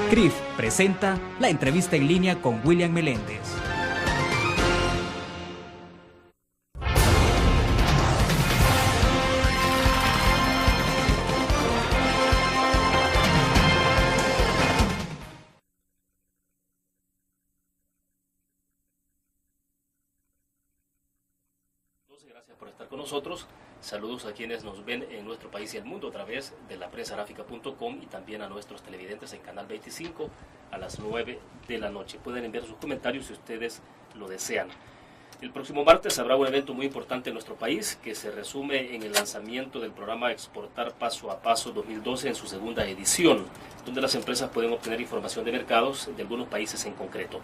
CRIF presenta la entrevista en línea con William Meléndez. Gracias por estar con nosotros. Saludos a quienes nos ven en nuestro país y el mundo a través de laprensagráfica.com y también a nuestros televidentes en Canal 25 a las 9 de la noche. Pueden enviar sus comentarios si ustedes lo desean. El próximo martes habrá un evento muy importante en nuestro país que se resume en el lanzamiento del programa Exportar Paso a Paso 2012 en su segunda edición, donde las empresas pueden obtener información de mercados de algunos países en concreto.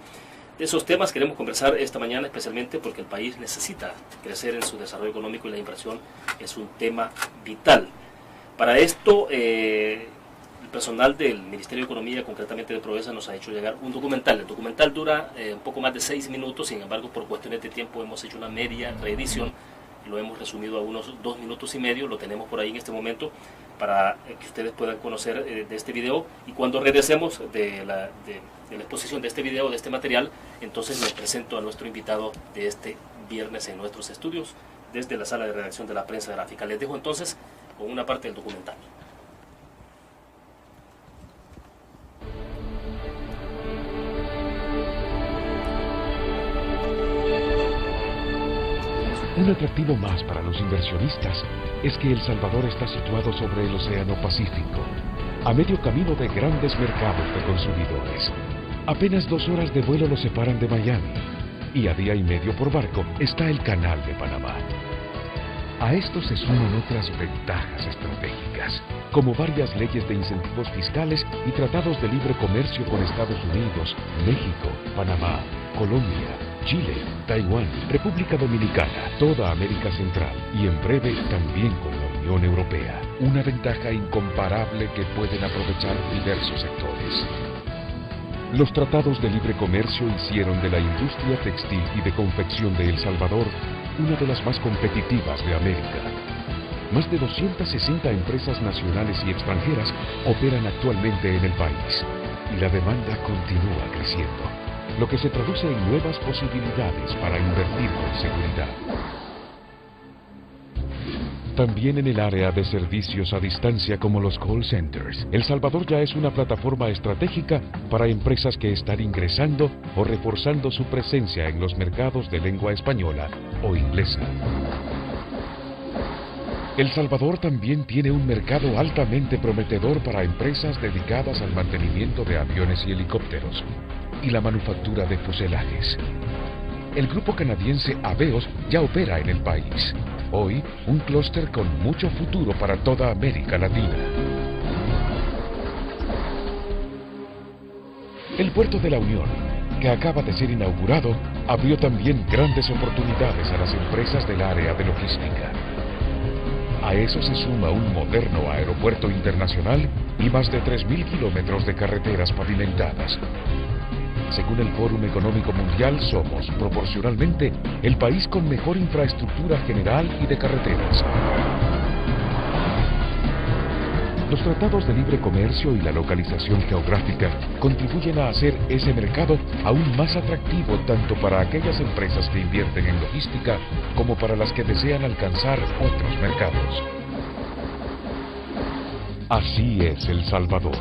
De esos temas queremos conversar esta mañana, especialmente porque el país necesita crecer en su desarrollo económico y la inversión es un tema vital. Para esto, el personal del Ministerio de Economía, concretamente de Provesa, nos ha hecho llegar un documental. El documental dura un poco más de 6 minutos, sin embargo, por cuestiones de tiempo hemos hecho una media reedición. Lo hemos resumido a unos 2 minutos y medio, lo tenemos por ahí en este momento para que ustedes puedan conocer de este video, y cuando regresemos de la exposición de este video, de este material, entonces les presento a nuestro invitado de este viernes en nuestros estudios desde la sala de redacción de la prensa gráfica. Les dejo entonces con una parte del documental. Un atractivo más para los inversionistas es que El Salvador está situado sobre el Océano Pacífico, a medio camino de grandes mercados de consumidores. Apenas 2 horas de vuelo lo separan de Miami, y a día y medio por barco está el Canal de Panamá. A esto se suman otras ventajas estratégicas, como varias leyes de incentivos fiscales y tratados de libre comercio con Estados Unidos, México, Panamá, Colombia, Chile, Taiwán, República Dominicana, toda América Central y en breve también con la Unión Europea. Una ventaja incomparable que pueden aprovechar diversos sectores. Los tratados de libre comercio hicieron de la industria textil y de confección de El Salvador una de las más competitivas de América. Más de 260 empresas nacionales y extranjeras operan actualmente en el país y la demanda continúa creciendo, lo que se traduce en nuevas posibilidades para invertir con seguridad. También en el área de servicios a distancia como los call centers, El Salvador ya es una plataforma estratégica para empresas que están ingresando o reforzando su presencia en los mercados de lengua española o inglesa. El Salvador también tiene un mercado altamente prometedor para empresas dedicadas al mantenimiento de aviones y helicópteros y la manufactura de fuselajes. El grupo canadiense Abeos ya opera en el país. Hoy, un clúster con mucho futuro para toda América Latina. El Puerto de la Unión, que acaba de ser inaugurado, abrió también grandes oportunidades a las empresas del área de logística. A eso se suma un moderno aeropuerto internacional y más de 3.000 kilómetros de carreteras pavimentadas. Según el Fórum Económico Mundial, somos, proporcionalmente, el país con mejor infraestructura general y de carreteras. Los tratados de libre comercio y la localización geográfica contribuyen a hacer ese mercado aún más atractivo tanto para aquellas empresas que invierten en logística como para las que desean alcanzar otros mercados. Así es El Salvador,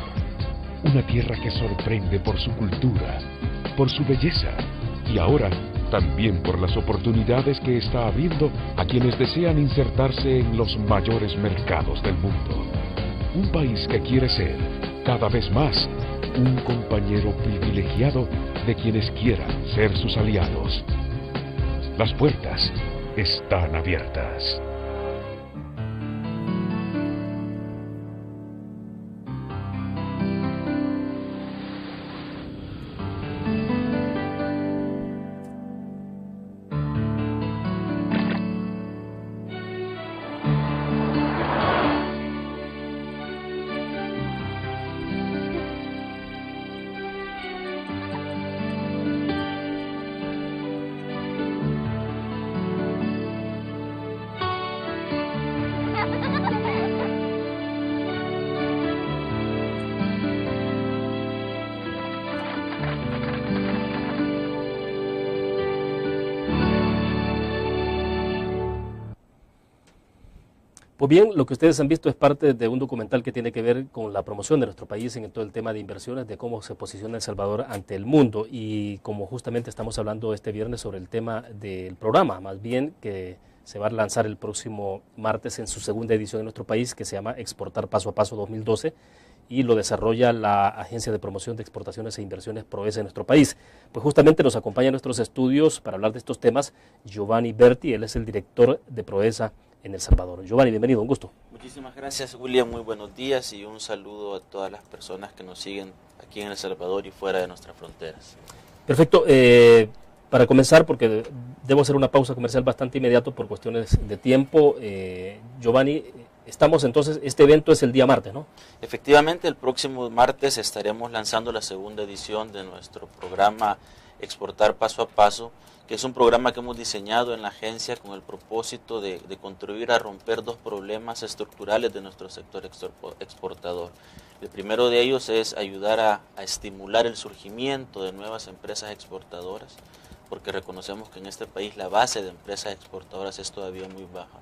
una tierra que sorprende por su cultura, por su belleza y ahora también por las oportunidades que está abriendo a quienes desean insertarse en los mayores mercados del mundo. Un país que quiere ser, cada vez más, un compañero privilegiado de quienes quieran ser sus aliados. Las puertas están abiertas. Pues bien, lo que ustedes han visto es parte de un documental que tiene que ver con la promoción de nuestro país en todo el tema de inversiones, de cómo se posiciona El Salvador ante el mundo, y como justamente estamos hablando este viernes sobre el tema del programa, más bien que se va a lanzar el próximo martes en su segunda edición en nuestro país, que se llama Exportar Paso a Paso 2012, y lo desarrolla la Agencia de Promoción de Exportaciones e Inversiones PROESA en nuestro país. Pues justamente nos acompaña en nuestros estudios para hablar de estos temas Giovanni Berti, él es el director de PROESA en El Salvador. Giovanni, bienvenido, un gusto. Muchísimas gracias, William, muy buenos días y un saludo a todas las personas que nos siguen aquí en El Salvador y fuera de nuestras fronteras. Perfecto, para comenzar, porque debo hacer una pausa comercial bastante inmediato por cuestiones de tiempo, Giovanni, estamos entonces, este evento es el día martes, ¿no? Efectivamente, el próximo martes estaremos lanzando la segunda edición de nuestro programa Exportar Paso a Paso, que es un programa que hemos diseñado en la agencia con el propósito de contribuir a romper dos problemas estructurales de nuestro sector exportador. El primero de ellos es ayudar a estimular el surgimiento de nuevas empresas exportadoras, porque reconocemos que en este país la base de empresas exportadoras es todavía muy baja.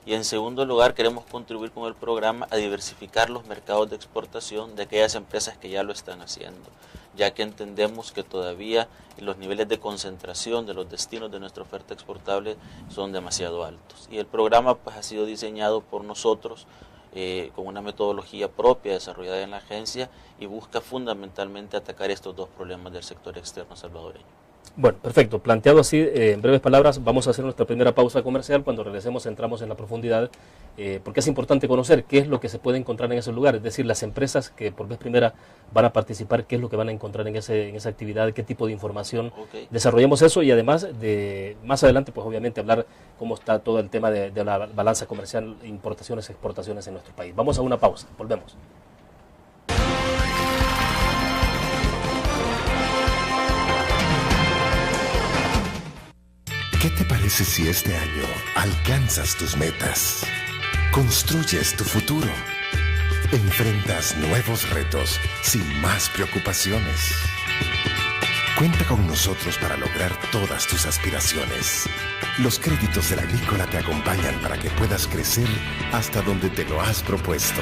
Y en segundo lugar, queremos contribuir con el programa a diversificar los mercados de exportación de aquellas empresas que ya lo están haciendo, ya que entendemos que todavía los niveles de concentración de los destinos de nuestra oferta exportable son demasiado altos. Y el programa pues, ha sido diseñado por nosotros con una metodología propia desarrollada en la agencia y busca fundamentalmente atacar estos dos problemas del sector externo salvadoreño. Bueno, perfecto. Planteado así, en breves palabras, vamos a hacer nuestra primera pausa comercial. Cuando regresemos entramos en la profundidad, porque es importante conocer qué es lo que se puede encontrar en esos lugares, es decir, las empresas que por vez primera van a participar, qué es lo que van a encontrar en esa actividad, qué tipo de información. Okay. Desarrollemos eso y además, más adelante, pues obviamente hablar cómo está todo el tema de la balanza comercial, importaciones, exportaciones en nuestro país. Vamos a una pausa, volvemos. ¿Qué te parece si este año alcanzas tus metas? Construyes tu futuro. Enfrentas nuevos retos sin más preocupaciones. Cuenta con nosotros para lograr todas tus aspiraciones. Los créditos del Agrícola te acompañan para que puedas crecer hasta donde te lo has propuesto.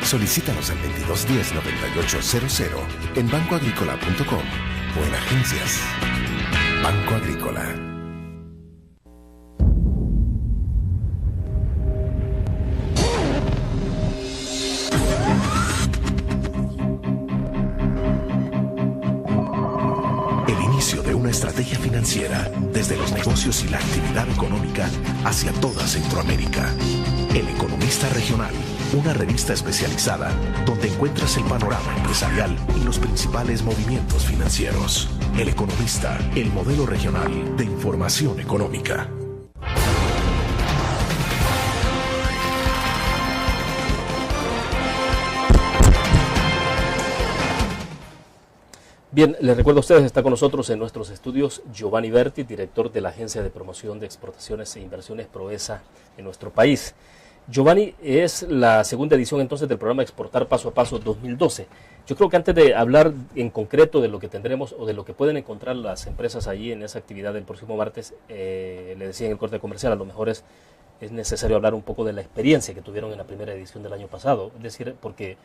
Solicítanos al 2210-9800 en bancoagricola.com o en agencias. Banco Agrícola. Estrategia financiera desde los negocios y la actividad económica hacia toda Centroamérica. El Economista Regional, una revista especializada donde encuentras el panorama empresarial y los principales movimientos financieros. El Economista, el modelo regional de información económica. Bien, les recuerdo a ustedes, está con nosotros en nuestros estudios Giovanni Berti, director de la Agencia de Promoción de Exportaciones e Inversiones PROESA en nuestro país. Giovanni, es la segunda edición entonces del programa Exportar Paso a Paso 2012. Yo creo que antes de hablar en concreto de lo que tendremos o de lo que pueden encontrar las empresas allí en esa actividad del próximo martes, le decía en el corte comercial, a lo mejor es necesario hablar un poco de la experiencia que tuvieron en la primera edición del año pasado, es decir, porque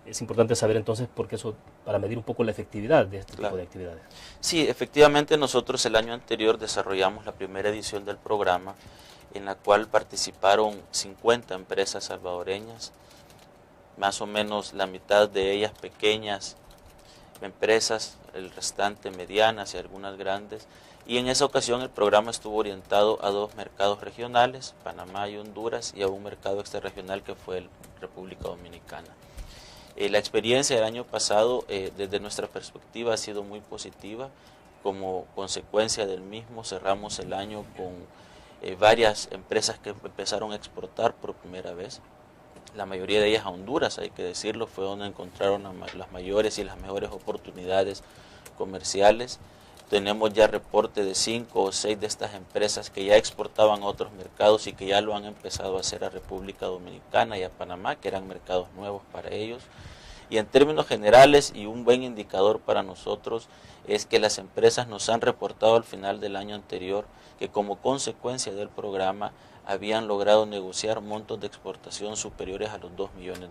es importante saber entonces porque eso para medir un poco la efectividad de este tipo de actividades. Sí, efectivamente nosotros el año anterior desarrollamos la primera edición del programa en la cual participaron 50 empresas salvadoreñas, más o menos la mitad de ellas pequeñas empresas, el restante medianas y algunas grandes, y en esa ocasión el programa estuvo orientado a dos mercados regionales, Panamá y Honduras, y a un mercado extrarregional que fue República Dominicana. La experiencia del año pasado, desde nuestra perspectiva, ha sido muy positiva. Como consecuencia del mismo, cerramos el año con varias empresas que empezaron a exportar por primera vez. La mayoría de ellas a Honduras, hay que decirlo, fue donde encontraron las mayores y las mejores oportunidades comerciales. Tenemos ya reporte de 5 o 6 de estas empresas que ya exportaban a otros mercados y que ya lo han empezado a hacer a República Dominicana y a Panamá, que eran mercados nuevos para ellos. Y en términos generales, y un buen indicador para nosotros, es que las empresas nos han reportado al final del año anterior que como consecuencia del programa habían logrado negociar montos de exportación superiores a los $2 millones.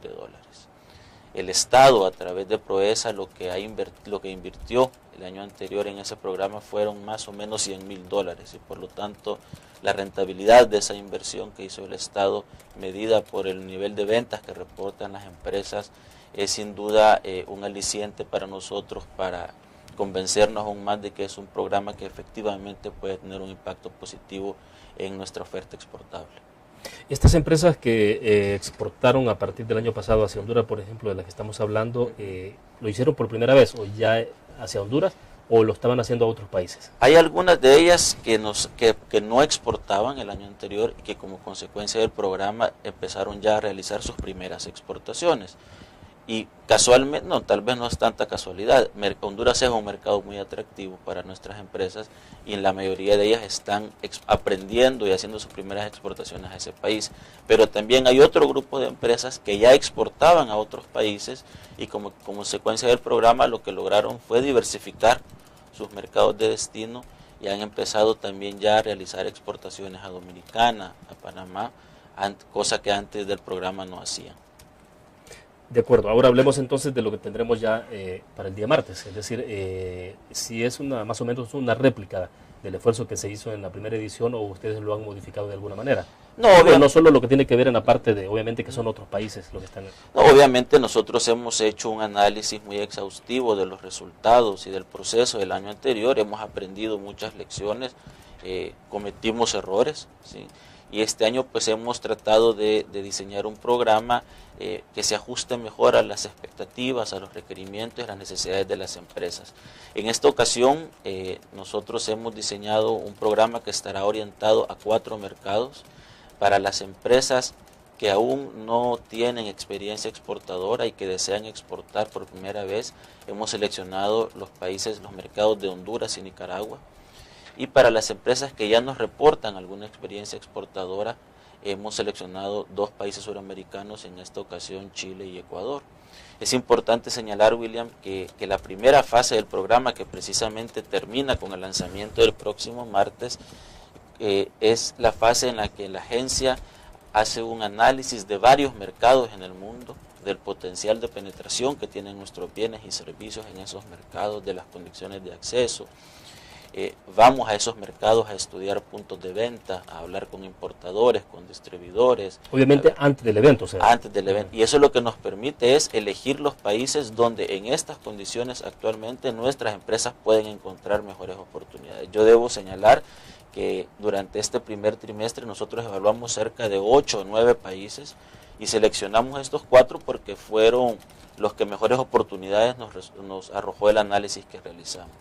El Estado, a través de Proesa, lo que invirtió el año anterior en ese programa fueron más o menos $100,000, y por lo tanto la rentabilidad de esa inversión que hizo el Estado, medida por el nivel de ventas que reportan las empresas, es sin duda un aliciente para nosotros para convencernos aún más de que es un programa que efectivamente puede tener un impacto positivo en nuestra oferta exportable. Estas empresas que exportaron a partir del año pasado hacia Honduras, por ejemplo, de las que estamos hablando, ¿lo hicieron por primera vez o ya hacia Honduras o lo estaban haciendo a otros países? Hay algunas de ellas que no exportaban el año anterior y que como consecuencia del programa empezaron ya a realizar sus primeras exportaciones. Y casualmente, no, tal vez no es tanta casualidad, Honduras es un mercado muy atractivo para nuestras empresas y en la mayoría de ellas están aprendiendo y haciendo sus primeras exportaciones a ese país. Pero también hay otro grupo de empresas que ya exportaban a otros países y como consecuencia del programa lo que lograron fue diversificar sus mercados de destino y han empezado también ya a realizar exportaciones a Dominicana, a Panamá, cosa que antes del programa no hacían. De acuerdo, ahora hablemos entonces de lo que tendremos ya para el día martes, es decir, si es más o menos una réplica del esfuerzo que se hizo en la primera edición o ustedes lo han modificado de alguna manera. No solo lo que tiene que ver en la parte de, obviamente, que son otros países los que están... No, obviamente nosotros hemos hecho un análisis muy exhaustivo de los resultados y del proceso del año anterior, hemos aprendido muchas lecciones, cometimos errores, ¿sí? Y este año pues hemos tratado de diseñar un programa que se ajuste mejor a las expectativas, a los requerimientos y a las necesidades de las empresas. En esta ocasión nosotros hemos diseñado un programa que estará orientado a 4 mercados. Para las empresas que aún no tienen experiencia exportadora y que desean exportar por primera vez, hemos seleccionado los mercados de Honduras y Nicaragua. Y para las empresas que ya nos reportan alguna experiencia exportadora, hemos seleccionado 2 países suramericanos, en esta ocasión Chile y Ecuador. Es importante señalar, William, que la primera fase del programa, que precisamente termina con el lanzamiento del próximo martes, es la fase en la que la agencia hace un análisis de varios mercados en el mundo, del potencial de penetración que tienen nuestros bienes y servicios en esos mercados, de las condiciones de acceso. Vamos a esos mercados a estudiar puntos de venta, a hablar con importadores, con distribuidores. Obviamente antes del evento. Antes del evento. Y eso lo que nos permite es elegir los países donde en estas condiciones actualmente nuestras empresas pueden encontrar mejores oportunidades. Yo debo señalar que durante este primer trimestre nosotros evaluamos cerca de 8 o 9 países y seleccionamos estos 4 porque fueron los que mejores oportunidades nos arrojó el análisis que realizamos.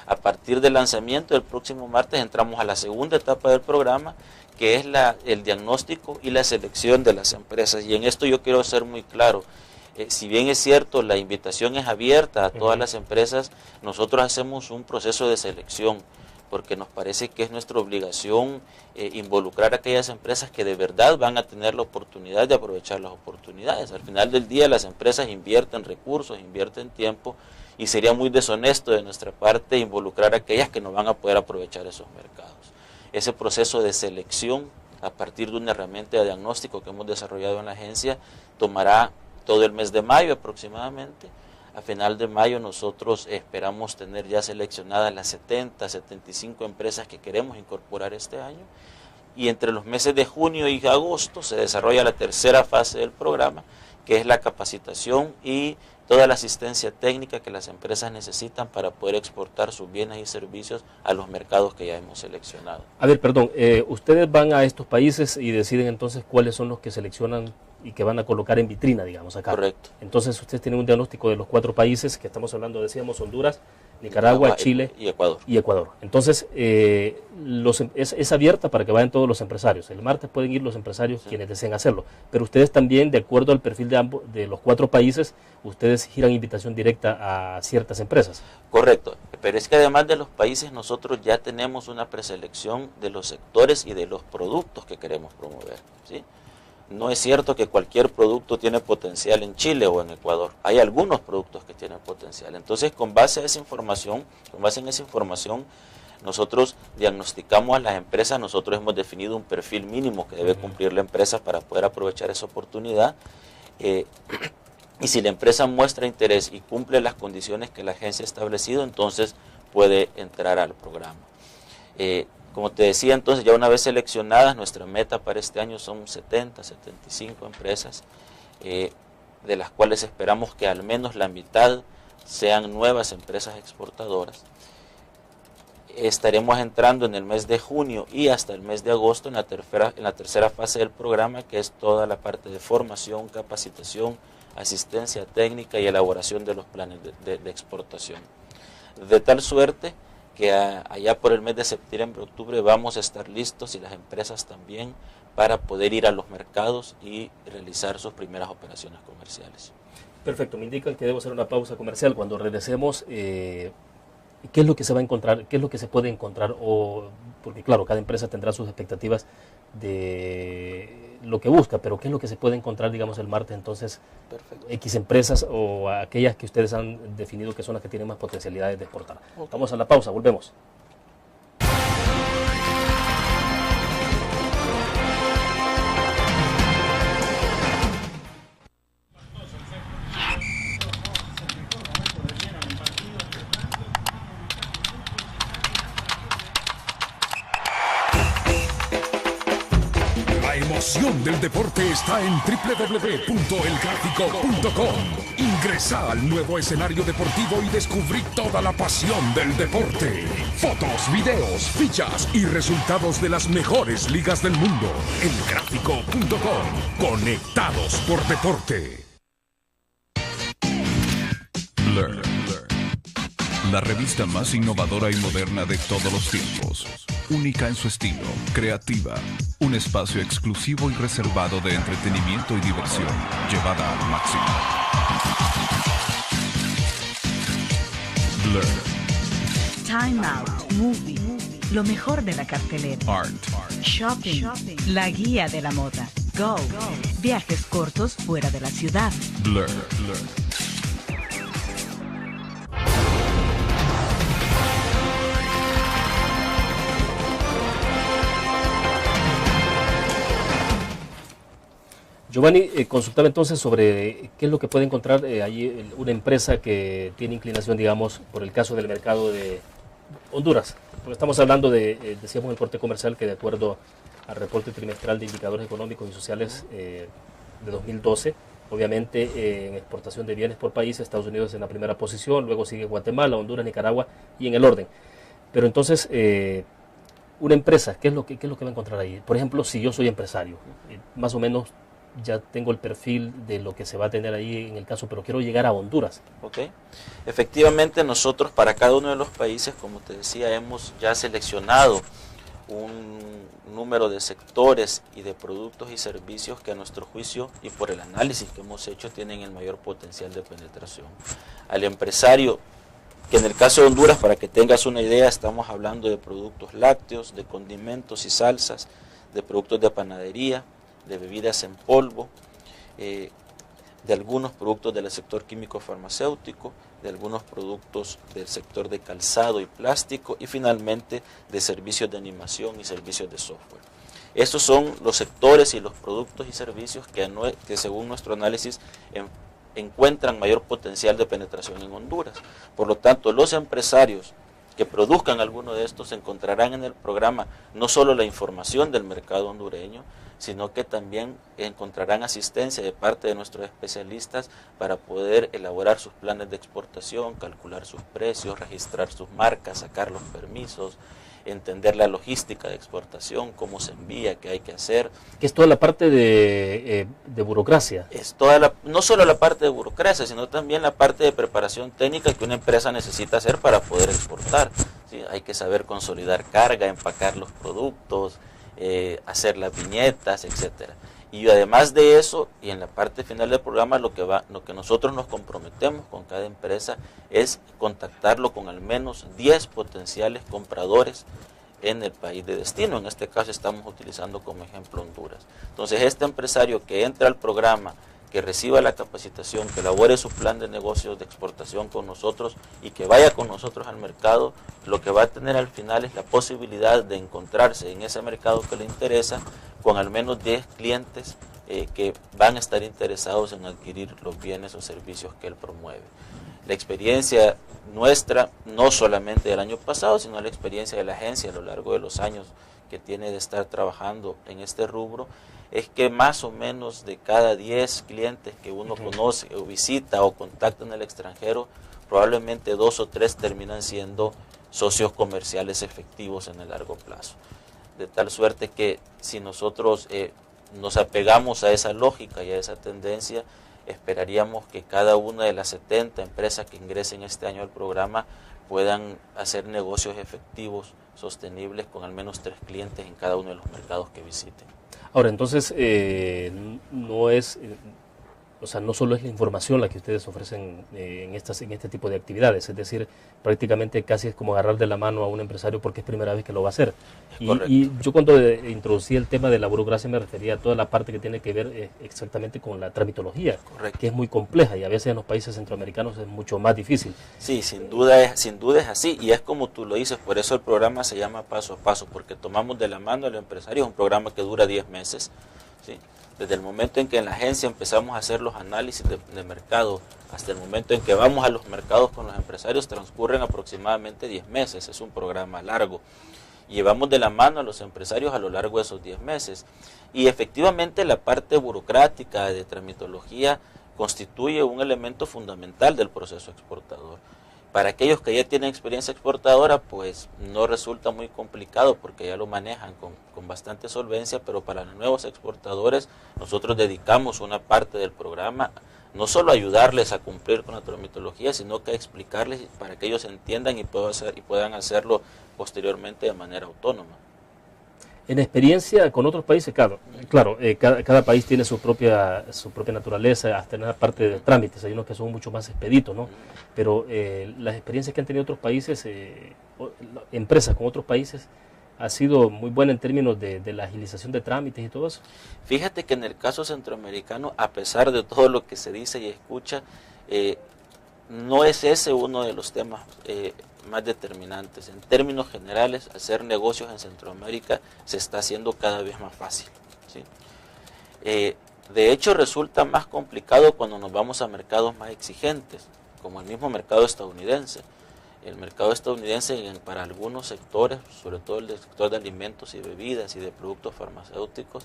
A partir del lanzamiento del próximo martes entramos a la segunda etapa del programa, que es el diagnóstico y la selección de las empresas. Y en esto yo quiero ser muy claro. Si bien es cierto, la invitación es abierta a todas las empresas, nosotros hacemos un proceso de selección, porque nos parece que es nuestra obligación involucrar a aquellas empresas que de verdad van a tener la oportunidad de aprovechar las oportunidades. Al final del día las empresas invierten recursos, invierten tiempo, y sería muy deshonesto de nuestra parte involucrar a aquellas que no van a poder aprovechar esos mercados. Ese proceso de selección, a partir de una herramienta de diagnóstico que hemos desarrollado en la agencia, tomará todo el mes de mayo aproximadamente. A final de mayo nosotros esperamos tener ya seleccionadas las 70, 75 empresas que queremos incorporar este año. Y entre los meses de junio y agosto se desarrolla la tercera fase del programa, que es la capacitación y toda la asistencia técnica que las empresas necesitan para poder exportar sus bienes y servicios a los mercados que ya hemos seleccionado. A ver, perdón, ustedes van a estos países y deciden entonces cuáles son los que seleccionan y que van a colocar en vitrina, digamos, acá. Correcto. Entonces ustedes tienen un diagnóstico de los 4 países que estamos hablando, decíamos, Honduras, Nicaragua, Chile y Ecuador. Entonces, es abierta para que vayan todos los empresarios. El martes pueden ir los empresarios quienes deseen hacerlo. Pero ustedes también, de acuerdo al perfil de los 4 países, ustedes giran invitación directa a ciertas empresas. Correcto. Pero es que además de los países, nosotros ya tenemos una preselección de los sectores y de los productos que queremos promover, ¿sí? no es cierto que cualquier producto tiene potencial en Chile o en Ecuador. Hay algunos productos que tienen potencial. Entonces, con base en esa información, nosotros diagnosticamos a las empresas, nosotros hemos definido un perfil mínimo que debe cumplir la empresa para poder aprovechar esa oportunidad. Y si la empresa muestra interés y cumple las condiciones que la agencia ha establecido, entonces puede entrar al programa. Como te decía, entonces, ya una vez seleccionadas, nuestra meta para este año son 70, 75 empresas, de las cuales esperamos que al menos la mitad sean nuevas empresas exportadoras. Estaremos entrando en el mes de junio y hasta el mes de agosto en la tercera fase del programa, que es toda la parte de formación, capacitación, asistencia técnica y elaboración de los planes de exportación. De tal suerte que allá por el mes de septiembre, octubre vamos a estar listos, y las empresas también, para poder ir a los mercados y realizar sus primeras operaciones comerciales. Perfecto, me indican que debo hacer una pausa comercial. Cuando regresemos, ¿qué es lo que se va a encontrar? ¿Qué es lo que se puede encontrar? Porque claro, cada empresa tendrá sus expectativas de lo que busca, pero ¿qué es lo que se puede encontrar, digamos, el martes? Entonces, perfecto. X empresas o aquellas que ustedes han definido que son las que tienen más potencialidades de exportar. Okay. Vamos a la pausa, volvemos. La emoción del deporte está en www.elgráfico.com. Ingresa al nuevo escenario deportivo y descubrí toda la pasión del deporte. Fotos, videos, fichas y resultados de las mejores ligas del mundo. Elgráfico.com. Conectados por deporte. Blur. La revista más innovadora y moderna de todos los tiempos. Única en su estilo, creativa. Un espacio exclusivo y reservado de entretenimiento y diversión, llevada al máximo. Blur. Time Out, Movie, lo mejor de la cartelera. Art. Shopping, la guía de la moda. Go, viajes cortos fuera de la ciudad. Blur. Giovanni, consultaba entonces sobre qué es lo que puede encontrar allí una empresa que tiene inclinación, digamos, por el caso del mercado de Honduras. Porque estamos hablando de, decíamos en el corte comercial, que de acuerdo al reporte trimestral de indicadores económicos y sociales de 2012, obviamente en exportación de bienes por país, Estados Unidos en la primera posición, luego sigue Guatemala, Honduras, Nicaragua y en el orden. Pero entonces, una empresa, ¿qué es lo que va a encontrar ahí? Por ejemplo, si yo soy empresario, más o menos ya tengo el perfil de lo que se va a tener ahí en el caso, pero quiero llegar a Honduras. Ok. Efectivamente, nosotros para cada uno de los países, como te decía, hemos ya seleccionado un número de sectores y de productos y servicios que a nuestro juicio y por el análisis que hemos hecho tienen el mayor potencial de penetración. Al empresario, que en el caso de Honduras, para que tengas una idea, estamos hablando de productos lácteos, de condimentos y salsas, de productos de panadería, de bebidas en polvo, de algunos productos del sector químico farmacéutico, de algunos productos del sector de calzado y plástico y finalmente de servicios de animación y servicios de software. Estos son los sectores y los productos y servicios que según nuestro análisis encuentran mayor potencial de penetración en Honduras. Por lo tanto, los empresarios que produzcan alguno de estos encontrarán en el programa no solo la información del mercado hondureño, sino que también encontrarán asistencia de parte de nuestros especialistas para poder elaborar sus planes de exportación, calcular sus precios, registrar sus marcas, sacar los permisos, entender la logística de exportación, cómo se envía, qué hay que hacer. Que es toda la parte de burocracia. Es no solo la parte de burocracia, sino también la parte de preparación técnica que una empresa necesita hacer para poder exportar. ¿Sí? Hay que saber consolidar carga, empacar los productos, hacer las viñetas, etcétera. Y además de eso, y en la parte final del programa, lo que nosotros nos comprometemos con cada empresa es contactarlo con al menos 10 potenciales compradores en el país de destino. En este caso estamos utilizando como ejemplo Honduras. Entonces este empresario que entra al programa, que reciba la capacitación, que elabore su plan de negocios de exportación con nosotros y que vaya con nosotros al mercado, lo que va a tener al final es la posibilidad de encontrarse en ese mercado que le interesa con al menos 10 clientes que van a estar interesados en adquirir los bienes o servicios que él promueve. La experiencia nuestra, no solamente del año pasado, sino la experiencia de la agencia a lo largo de los años que tiene de estar trabajando en este rubro, es que más o menos de cada 10 clientes que uno conoce o visita o contacta en el extranjero, probablemente 2 o 3 terminan siendo socios comerciales efectivos en el largo plazo. De tal suerte que si nosotros nos apegamos a esa lógica y a esa tendencia, esperaríamos que cada una de las 70 empresas que ingresen este año al programa puedan hacer negocios efectivos, sostenibles, con al menos 3 clientes en cada uno de los mercados que visiten. Ahora, entonces, no solo es la información la que ustedes ofrecen en este tipo de actividades, es decir, prácticamente casi es como agarrar de la mano a un empresario porque es primera vez que lo va a hacer. Y yo cuando introducí el tema de la burocracia me refería a toda la parte que tiene que ver exactamente con la tramitología, que es muy compleja y a veces en los países centroamericanos es mucho más difícil. Sí, sin duda es así, y es como tú lo dices, por eso el programa se llama Paso a Paso, porque tomamos de la mano al empresario. Es un programa que dura 10 meses, ¿sí? Desde el momento en que en la agencia empezamos a hacer los análisis de mercado hasta el momento en que vamos a los mercados con los empresarios, transcurren aproximadamente 10 meses. Es un programa largo. Llevamos de la mano a los empresarios a lo largo de esos 10 meses. Y efectivamente la parte burocrática de tramitología constituye un elemento fundamental del proceso exportador. Para aquellos que ya tienen experiencia exportadora, pues no resulta muy complicado porque ya lo manejan con bastante solvencia, pero para los nuevos exportadores nosotros dedicamos una parte del programa no solo a ayudarles a cumplir con la tramitología, sino que a explicarles para que ellos entiendan y puedan hacerlo posteriormente de manera autónoma. En experiencia con otros países, claro, cada país tiene su propia naturaleza, hasta en la parte de trámites, hay unos que son mucho más expeditos, ¿no? Pero las experiencias que han tenido otros países, empresas con otros países, ha sido muy buena en términos de la agilización de trámites y todo eso. Fíjate que en el caso centroamericano, a pesar de todo lo que se dice y escucha, no es ese uno de los temas más determinantes. En términos generales, hacer negocios en Centroamérica se está haciendo cada vez más fácil, ¿sí? De hecho, resulta más complicado cuando nos vamos a mercados más exigentes, como el mismo mercado estadounidense. El mercado estadounidense para algunos sectores, sobre todo el sector de alimentos y bebidas y de productos farmacéuticos,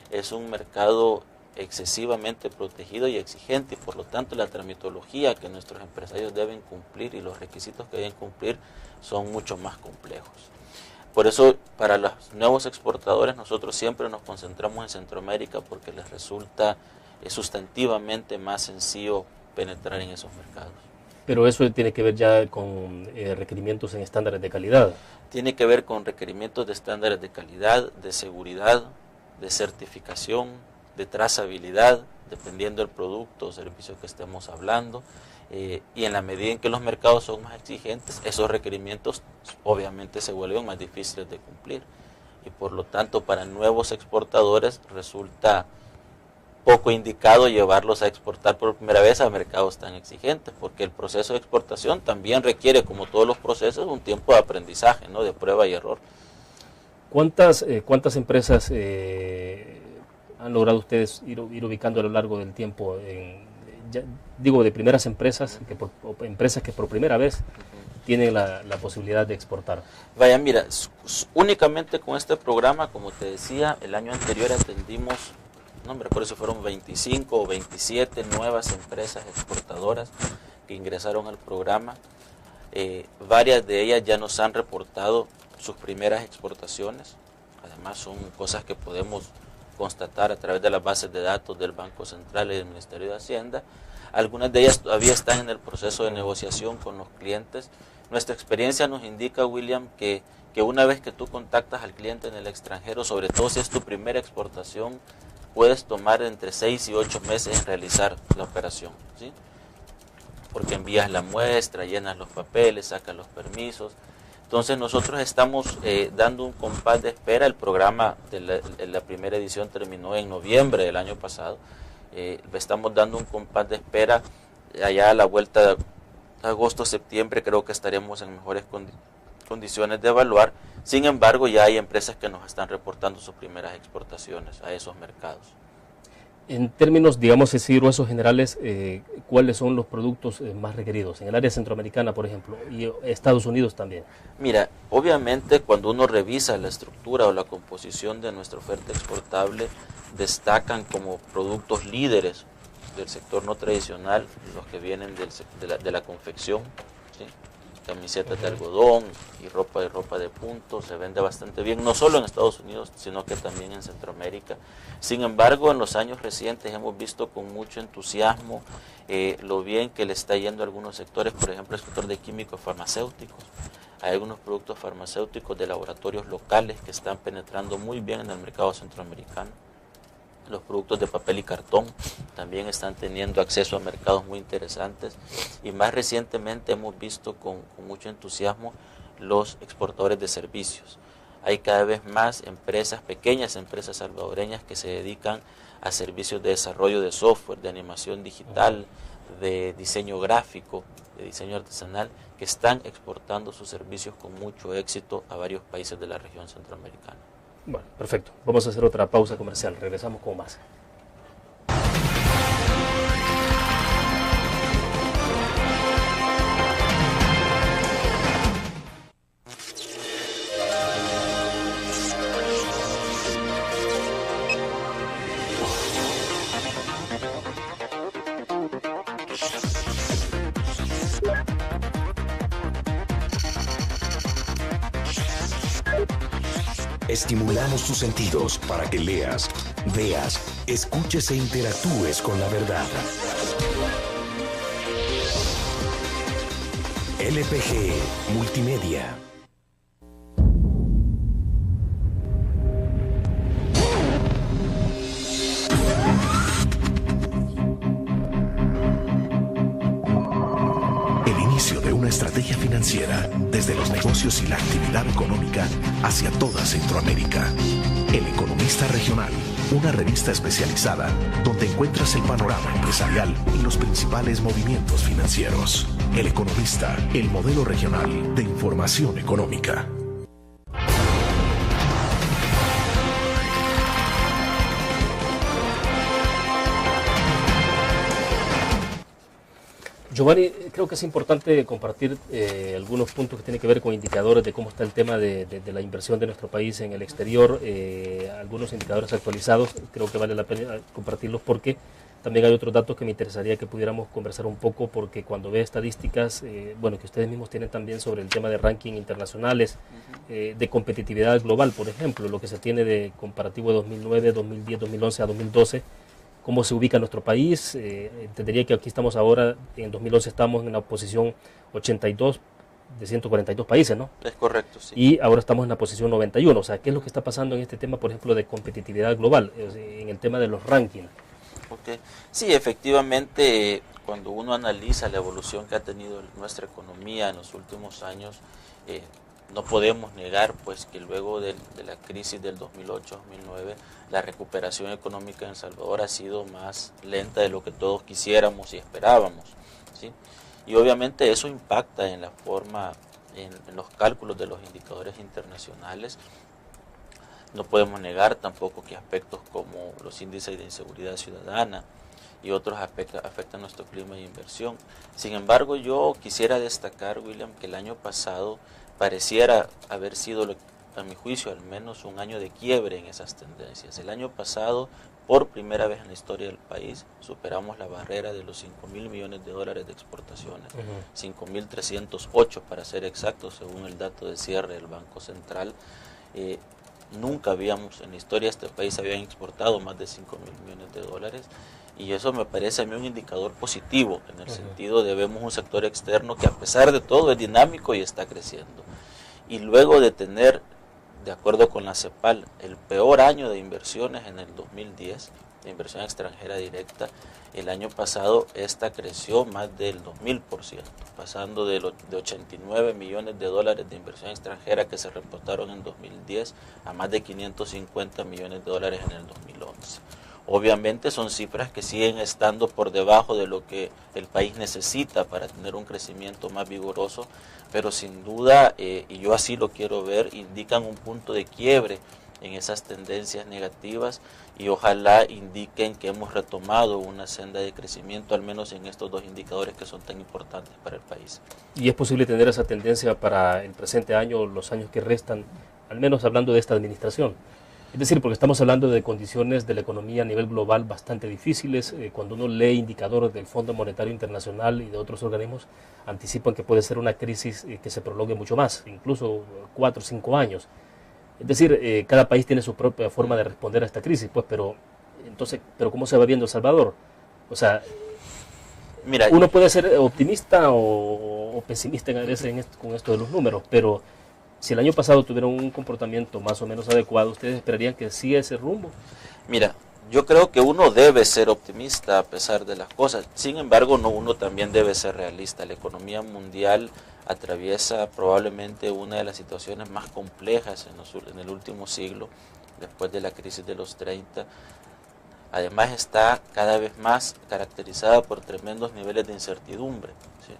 es un mercado excesivamente protegido y exigente, y por lo tanto la tramitología que nuestros empresarios deben cumplir y los requisitos que deben cumplir son mucho más complejos. Por eso para los nuevos exportadores nosotros siempre nos concentramos en Centroamérica porque les resulta sustantivamente más sencillo penetrar en esos mercados. Pero eso tiene que ver ya con requerimientos en estándares de calidad. Tiene que ver con requerimientos de estándares de calidad, de seguridad, de certificación, de trazabilidad, dependiendo del producto o servicio que estemos hablando, y en la medida en que los mercados son más exigentes, esos requerimientos obviamente se vuelven más difíciles de cumplir, y por lo tanto para nuevos exportadores resulta poco indicado llevarlos a exportar por primera vez a mercados tan exigentes, porque el proceso de exportación también requiere, como todos los procesos, un tiempo de aprendizaje, ¿no? De prueba y error. ¿Cuántas empresas han logrado ustedes ir ubicando a lo largo del tiempo, de primeras empresas, empresas que por primera vez tienen la posibilidad de exportar? Vaya, mira, únicamente con este programa, como te decía, el año anterior atendimos, no me recuerdo si fueron 25 o 27 nuevas empresas exportadoras que ingresaron al programa. Varias de ellas ya nos han reportado sus primeras exportaciones. Además son cosas que podemos constatar a través de las bases de datos del Banco Central y del Ministerio de Hacienda. Algunas de ellas todavía están en el proceso de negociación con los clientes. Nuestra experiencia nos indica, William, que una vez que tú contactas al cliente en el extranjero, sobre todo si es tu primera exportación, puedes tomar entre 6 y 8 meses en realizar la operación, ¿sí? Porque envías la muestra, llenas los papeles, sacas los permisos. Entonces nosotros estamos dando un compás de espera. El programa de la primera edición terminó en noviembre del año pasado. Estamos dando un compás de espera. Allá a la vuelta de agosto, septiembre, creo que estaremos en mejores condiciones de evaluar. Sin embargo, ya hay empresas que nos están reportando sus primeras exportaciones a esos mercados. En términos, digamos así, gruesos generales, ¿cuáles son los productos más requeridos? En el área centroamericana, por ejemplo, y Estados Unidos también. Mira, obviamente cuando uno revisa la estructura o la composición de nuestra oferta exportable, destacan como productos líderes del sector no tradicional los que vienen de la confección, ¿sí? Camisetas de algodón y ropa de punto, se vende bastante bien, no solo en Estados Unidos, sino que también en Centroamérica. Sin embargo, en los años recientes hemos visto con mucho entusiasmo lo bien que le está yendo a algunos sectores, por ejemplo, el sector de químicos farmacéuticos. Hay algunos productos farmacéuticos de laboratorios locales que están penetrando muy bien en el mercado centroamericano. Los productos de papel y cartón también están teniendo acceso a mercados muy interesantes, y más recientemente hemos visto con mucho entusiasmo los exportadores de servicios. Hay cada vez más empresas, pequeñas empresas salvadoreñas que se dedican a servicios de desarrollo de software, de animación digital, de diseño gráfico, de diseño artesanal, que están exportando sus servicios con mucho éxito a varios países de la región centroamericana. Bueno, perfecto. Vamos a hacer otra pausa comercial. Regresamos con más. Estimulamos tus sentidos para que leas, veas, escuches e interactúes con la verdad. LPG Multimedia. El inicio de una estrategia financiera desde los negocios y la actividad económica hacia toda Centroamérica. El Economista Regional, una revista especializada donde encuentras el panorama empresarial y los principales movimientos financieros. El Economista, el modelo regional de información económica. Giovanni, creo que es importante compartir algunos puntos que tienen que ver con indicadores de cómo está el tema de la inversión de nuestro país en el exterior, algunos indicadores actualizados. Creo que vale la pena compartirlos porque también hay otros datos que me interesaría que pudiéramos conversar un poco, porque cuando ve estadísticas, bueno, que ustedes mismos tienen también sobre el tema de ranking internacionales, de competitividad global, por ejemplo, lo que se tiene de comparativo de 2009, 2010, 2011 a 2012, cómo se ubica nuestro país. Entendería que aquí estamos ahora, en 2011 estamos en la posición 82 de 142 países, ¿no? Es correcto, sí. Y ahora estamos en la posición 91, o sea, ¿qué es lo que está pasando en este tema, por ejemplo, de competitividad global, en el tema de los rankings? Okay. Sí, efectivamente, cuando uno analiza la evolución que ha tenido nuestra economía en los últimos años, no podemos negar pues que luego de la crisis del 2008-2009, la recuperación económica en El Salvador ha sido más lenta de lo que todos quisiéramos y esperábamos, ¿sí? Y obviamente eso impacta en la forma, en los cálculos de los indicadores internacionales. No podemos negar tampoco que aspectos como los índices de inseguridad ciudadana y otros afectan nuestro clima de inversión. Sin embargo, yo quisiera destacar, William, que el año pasado pareciera haber sido, a mi juicio, al menos un año de quiebre en esas tendencias. El año pasado, por primera vez en la historia del país, superamos la barrera de los $5.000 millones de exportaciones, 5.308 para ser exactos, según el dato de cierre del Banco Central. Nunca habíamos, en la historia de este país, habían exportado más de $5.000 millones, y eso me parece a mí un indicador positivo, en el sentido de vemos un sector externo que a pesar de todo es dinámico y está creciendo. Y luego de tener, de acuerdo con la CEPAL, el peor año de inversiones en el 2010, de inversión extranjera directa, el año pasado esta creció más del 2000%, pasando de 89 millones de dólares de inversión extranjera que se reportaron en 2010 a más de 550 millones de dólares en el 2011. Obviamente son cifras que siguen estando por debajo de lo que el país necesita para tener un crecimiento más vigoroso, pero sin duda, y yo así lo quiero ver, indican un punto de quiebre en esas tendencias negativas y ojalá indiquen que hemos retomado una senda de crecimiento, al menos en estos dos indicadores que son tan importantes para el país. ¿Y es posible tener esa tendencia para el presente año o los años que restan, al menos hablando de esta administración? Es decir, porque estamos hablando de condiciones de la economía a nivel global bastante difíciles. Cuando uno lee indicadores del Fondo Monetario Internacional y de otros organismos, anticipan que puede ser una crisis que se prolongue mucho más, incluso 4 o 5 años. Es decir, cada país tiene su propia forma de responder a esta crisis, pues, pero ¿cómo se va viendo El Salvador? O sea, mira, uno puede ser optimista o pesimista con esto de los números, pero si el año pasado tuvieron un comportamiento más o menos adecuado, ¿ustedes esperarían que siga ese rumbo? Mira, yo creo que uno debe ser optimista a pesar de las cosas. Sin embargo, uno también debe ser realista. La economía mundial atraviesa probablemente una de las situaciones más complejas en el último siglo, después de la crisis de los 30. Además está cada vez más caracterizada por tremendos niveles de incertidumbre, ¿sí?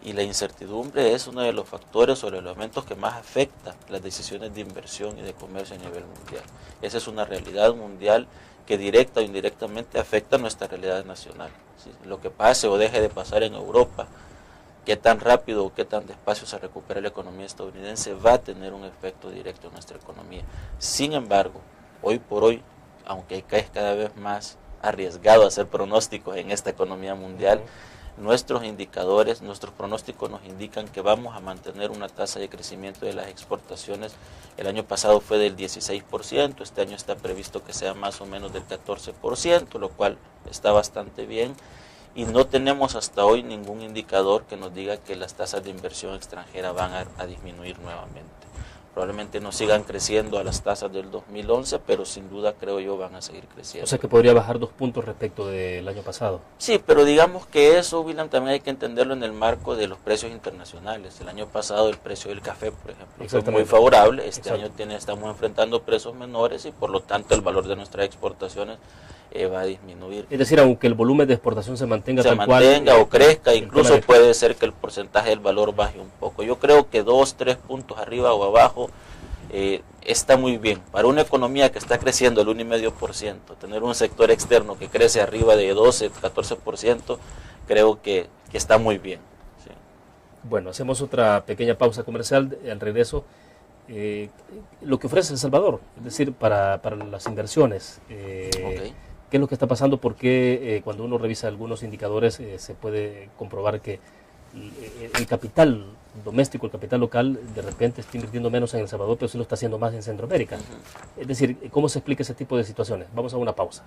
Y la incertidumbre es uno de los factores o los elementos que más afecta las decisiones de inversión y de comercio a nivel mundial. Esa es una realidad mundial que directa o indirectamente afecta nuestra realidad nacional, ¿sí? Lo que pase o deje de pasar en Europa, qué tan rápido o qué tan despacio se recupera la economía estadounidense, va a tener un efecto directo en nuestra economía. Sin embargo, hoy por hoy, aunque es cada vez más arriesgado hacer pronósticos en esta economía mundial, nuestros indicadores, nuestros pronósticos nos indican que vamos a mantener una tasa de crecimiento de las exportaciones. El año pasado fue del 16%, este año está previsto que sea más o menos del 14%, lo cual está bastante bien. Y no tenemos hasta hoy ningún indicador que nos diga que las tasas de inversión extranjera van a disminuir nuevamente. Probablemente no sigan creciendo a las tasas del 2011, pero sin duda creo yo van a seguir creciendo. O sea que podría bajar 2 puntos respecto del año pasado. Sí, pero digamos que eso, William, también hay que entenderlo en el marco de los precios internacionales. El año pasado el precio del café, por ejemplo, fue muy favorable. Este año estamos enfrentando precios menores y por lo tanto el valor de nuestras exportaciones va a disminuir. Es decir, aunque el volumen de exportación se mantenga tal cual, o crezca, incluso puede ser que el porcentaje del valor baje un poco. Yo creo que 2, 3 puntos arriba o abajo está muy bien. Para una economía que está creciendo el 1,5%, tener un sector externo que crece arriba de 12, 14%, creo que está muy bien. ¿Sí? Bueno, hacemos otra pequeña pausa comercial. Al regreso, lo que ofrece El Salvador, es decir, para las inversiones. Okay. ¿Qué es lo que está pasando? Porque cuando uno revisa algunos indicadores se puede comprobar que el capital doméstico, el capital local, de repente está invirtiendo menos en El Salvador, pero sí lo está haciendo más en Centroamérica. Es decir, ¿cómo se explica ese tipo de situaciones? Vamos a una pausa.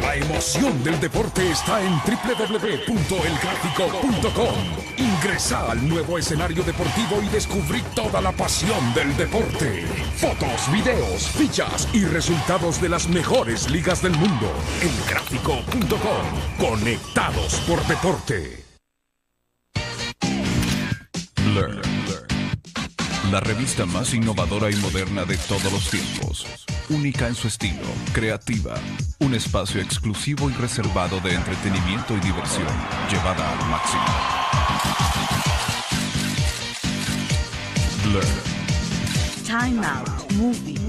La emoción del deporte está en www.elgráfico.com. Ingresa al nuevo escenario deportivo y descubrí toda la pasión del deporte. Fotos, videos, fichas y resultados de las mejores ligas del mundo. Elgráfico.com. Conectados por deporte. Learn. La revista más innovadora y moderna de todos los tiempos. Única en su estilo, creativa. Un espacio exclusivo y reservado de entretenimiento y diversión, llevada al máximo. Learn. Time Out, Movie,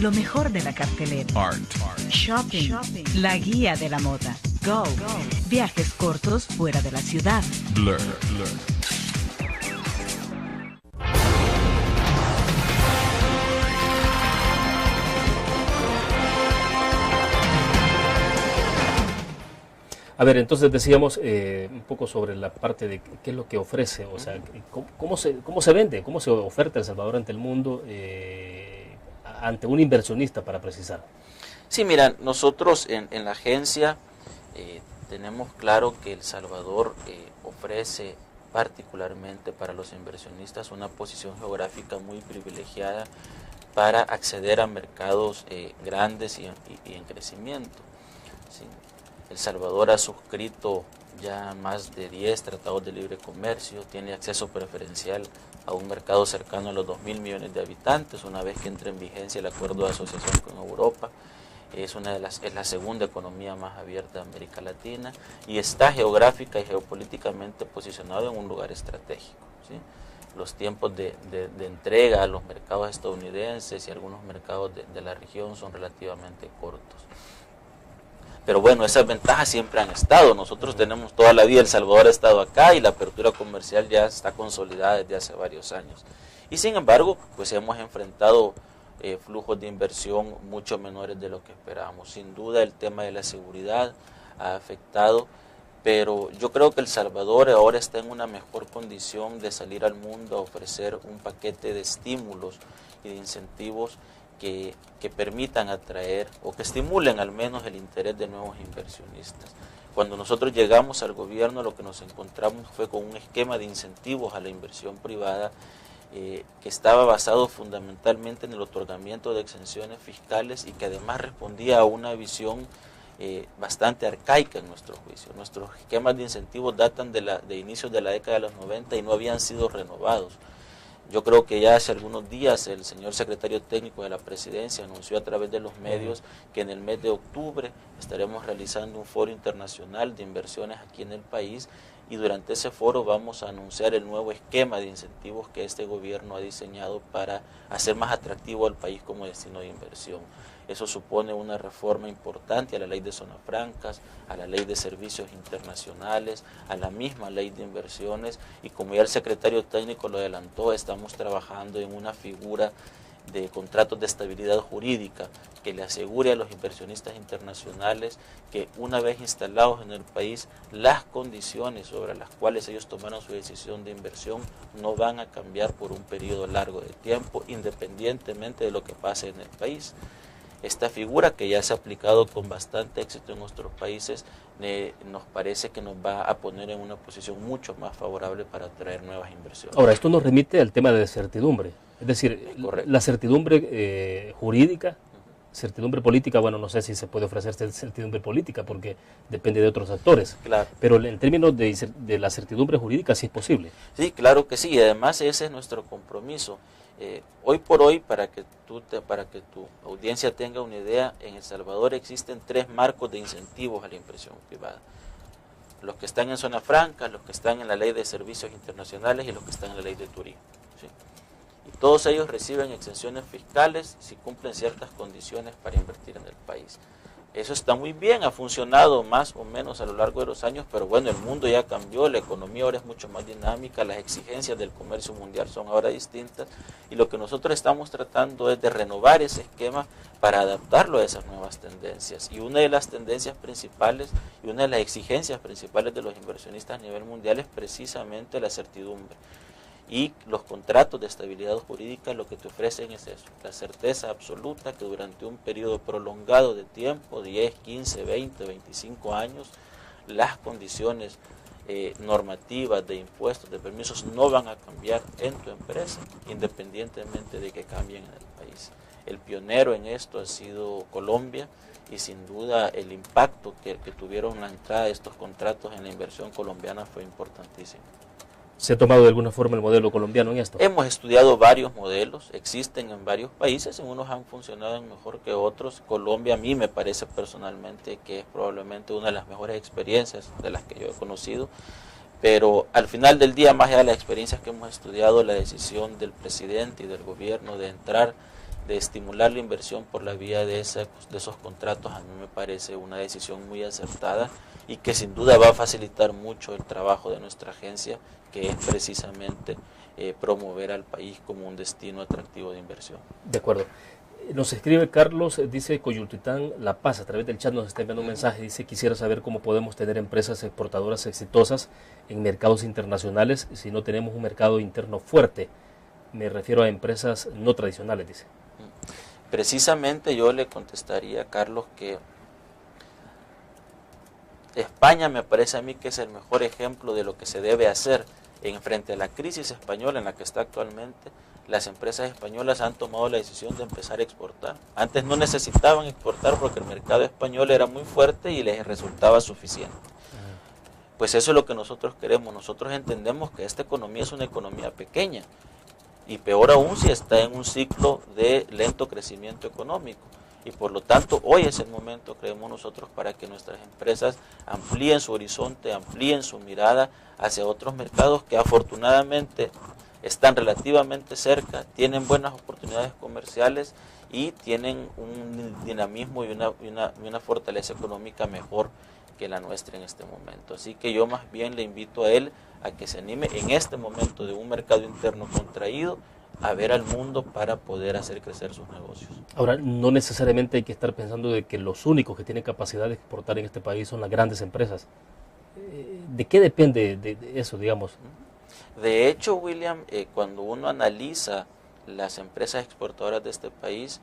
lo mejor de la cartelera. Art. Shopping, la guía de la moda. Go, viajes cortos fuera de la ciudad. Blur. A ver, entonces decíamos un poco sobre la parte de qué es lo que ofrece, o sea, cómo se vende, cómo se oferta El Salvador ante el mundo, ante un inversionista, para precisar. Sí, mira, nosotros en la agencia tenemos claro que El Salvador ofrece particularmente para los inversionistas una posición geográfica muy privilegiada para acceder a mercados grandes y en crecimiento. ¿Sí? El Salvador ha suscrito ya más de 10 tratados de libre comercio, tiene acceso preferencial a un mercado cercano a los 2.000 millones de habitantes, una vez que entre en vigencia el acuerdo de asociación con Europa. Es la segunda economía más abierta de América Latina y está geográfica y geopolíticamente posicionado en un lugar estratégico. ¿Sí? Los tiempos de entrega a los mercados estadounidenses y algunos mercados de la región son relativamente cortos. Pero bueno, esas ventajas siempre han estado. Nosotros tenemos toda la vida, El Salvador ha estado acá y la apertura comercial ya está consolidada desde hace varios años. Y sin embargo, pues hemos enfrentado flujos de inversión mucho menores de lo que esperábamos. Sin duda el tema de la seguridad ha afectado, pero yo creo que El Salvador ahora está en una mejor condición de salir al mundo a ofrecer un paquete de estímulos y de incentivos que permitan atraer o que estimulen al menos el interés de nuevos inversionistas. Cuando nosotros llegamos al gobierno, lo que nos encontramos fue con un esquema de incentivos a la inversión privada que estaba basado fundamentalmente en el otorgamiento de exenciones fiscales y que además respondía a una visión bastante arcaica en nuestro juicio. Nuestros esquemas de incentivos datan de inicios de la década de los 90 y no habían sido renovados. Yo creo que ya hace algunos días el señor secretario técnico de la presidencia anunció a través de los medios que en el mes de octubre estaremos realizando un foro internacional de inversiones aquí en el país y durante ese foro vamos a anunciar el nuevo esquema de incentivos que este gobierno ha diseñado para hacer más atractivo al país como destino de inversión. Eso supone una reforma importante a la ley de zonas francas, a la ley de servicios internacionales, a la misma ley de inversiones y como ya el secretario técnico lo adelantó, estamos trabajando en una figura de contratos de estabilidad jurídica que le asegure a los inversionistas internacionales que una vez instalados en el país, las condiciones sobre las cuales ellos tomaron su decisión de inversión no van a cambiar por un periodo largo de tiempo, independientemente de lo que pase en el país. Esta figura, que ya se ha aplicado con bastante éxito en nuestros países, nos parece que nos va a poner en una posición mucho más favorable para atraer nuevas inversiones. Ahora, esto nos remite al tema de certidumbre, es decir, Correcto. La certidumbre jurídica, certidumbre política, bueno, no sé si se puede ofrecer certidumbre política porque depende de otros actores, Claro. pero en términos de la certidumbre jurídica sí es posible. Sí, claro que sí, y además ese es nuestro compromiso. Hoy por hoy, para que tu audiencia tenga una idea, en El Salvador existen 3 marcos de incentivos a la inversión privada. Los que están en zona franca, los que están en la ley de servicios internacionales y los que están en la ley de turismo. ¿Sí? Y todos ellos reciben exenciones fiscales si cumplen ciertas condiciones para invertir en el país. Eso está muy bien, ha funcionado más o menos a lo largo de los años, pero bueno, el mundo ya cambió, la economía ahora es mucho más dinámica, las exigencias del comercio mundial son ahora distintas y lo que nosotros estamos tratando es de renovar ese esquema para adaptarlo a esas nuevas tendencias. Y una de las tendencias principales y una de las exigencias principales de los inversionistas a nivel mundial es precisamente la certidumbre. Y los contratos de estabilidad jurídica lo que te ofrecen es eso, la certeza absoluta que durante un periodo prolongado de tiempo, 10, 15, 20, 25 años, las condiciones normativas de impuestos, de permisos no van a cambiar en tu empresa, independientemente de que cambien en el país. El pionero en esto ha sido Colombia y sin duda el impacto que tuvieron la entrada de estos contratos en la inversión colombiana fue importantísimo. ¿Se ha tomado de alguna forma el modelo colombiano en esto? Hemos estudiado varios modelos, existen en varios países, en unos han funcionado mejor que otros. Colombia a mí me parece personalmente que es probablemente una de las mejores experiencias de las que yo he conocido, pero al final del día, más allá de las experiencias que hemos estudiado, la decisión del presidente y del gobierno de entrar, de estimular la inversión por la vía de esos contratos, a mí me parece una decisión muy acertada y que sin duda va a facilitar mucho el trabajo de nuestra agencia, que es precisamente promover al país como un destino atractivo de inversión. De acuerdo. Nos escribe Carlos, dice Coyultitán La Paz, a través del chat nos está enviando un mensaje, dice: quisiera saber cómo podemos tener empresas exportadoras exitosas en mercados internacionales si no tenemos un mercado interno fuerte. Me refiero a empresas no tradicionales, dice. Precisamente yo le contestaría a Carlos que España me parece a mí que es el mejor ejemplo de lo que se debe hacer frente a la crisis española en la que está actualmente. Las empresas españolas han tomado la decisión de empezar a exportar. Antes no necesitaban exportar porque el mercado español era muy fuerte y les resultaba suficiente. Pues eso es lo que nosotros queremos. Nosotros entendemos que esta economía es una economía pequeña y peor aún si está en un ciclo de lento crecimiento económico. Y por lo tanto hoy es el momento, creemos nosotros, para que nuestras empresas amplíen su horizonte, amplíen su mirada hacia otros mercados que afortunadamente están relativamente cerca, tienen buenas oportunidades comerciales y tienen un dinamismo y una fortaleza económica mejor que la nuestra en este momento. Así que yo más bien le invito a él a que se anime en este momento de un mercado interno contraído a ver al mundo para poder hacer crecer sus negocios. Ahora, no necesariamente hay que estar pensando de que los únicos que tienen capacidad de exportar en este país son las grandes empresas. ¿De qué depende de eso, digamos? De hecho, William, cuando uno analiza las empresas exportadoras de este país,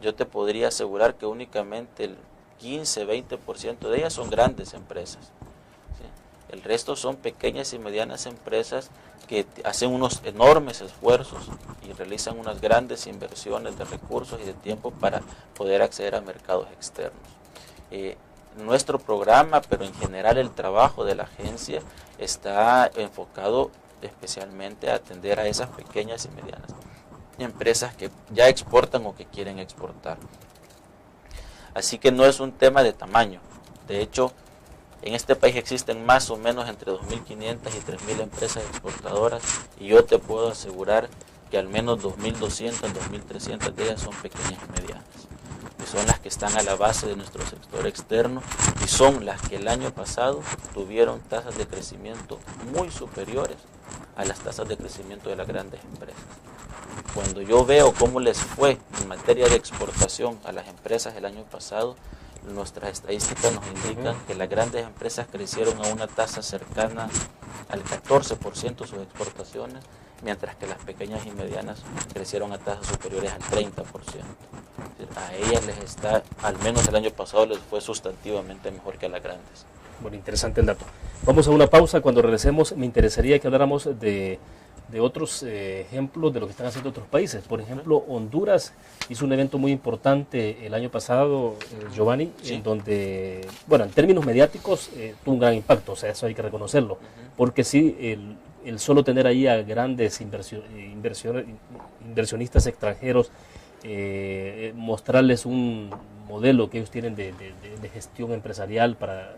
yo te podría asegurar que únicamente el 15-20% de ellas son grandes empresas, ¿sí? El resto son pequeñas y medianas empresas que hacen unos enormes esfuerzos y realizan unas grandes inversiones de recursos y de tiempo para poder acceder a mercados externos. Nuestro programa, pero en general el trabajo de la agencia está enfocado especialmente a atender a esas pequeñas y medianas empresas que ya exportan o que quieren exportar. Así que no es un tema de tamaño. De hecho, en este país existen más o menos entre 2.500 y 3.000 empresas exportadoras y yo te puedo asegurar que al menos 2.200, 2.300 de ellas son pequeñas y medianas. Que son las que están a la base de nuestro sector externo y son las que el año pasado tuvieron tasas de crecimiento muy superiores a las tasas de crecimiento de las grandes empresas. Cuando yo veo cómo les fue en materia de exportación a las empresas el año pasado, nuestras estadísticas nos indican que las grandes empresas crecieron a una tasa cercana al 14% sus exportaciones, mientras que las pequeñas y medianas crecieron a tasas superiores al 30%. A ellas les está, al menos el año pasado, les fue sustantivamente mejor que a las grandes. Bueno, interesante el dato. Vamos a una pausa. Cuando regresemos me interesaría que habláramos de otros ejemplos de lo que están haciendo otros países. Por ejemplo, Honduras hizo un evento muy importante el año pasado, Giovanni, sí, en donde, bueno, en términos mediáticos tuvo un gran impacto, o sea, eso hay que reconocerlo, porque sí, el solo tener ahí a grandes inversionistas extranjeros, mostrarles un modelo que ellos tienen de gestión empresarial para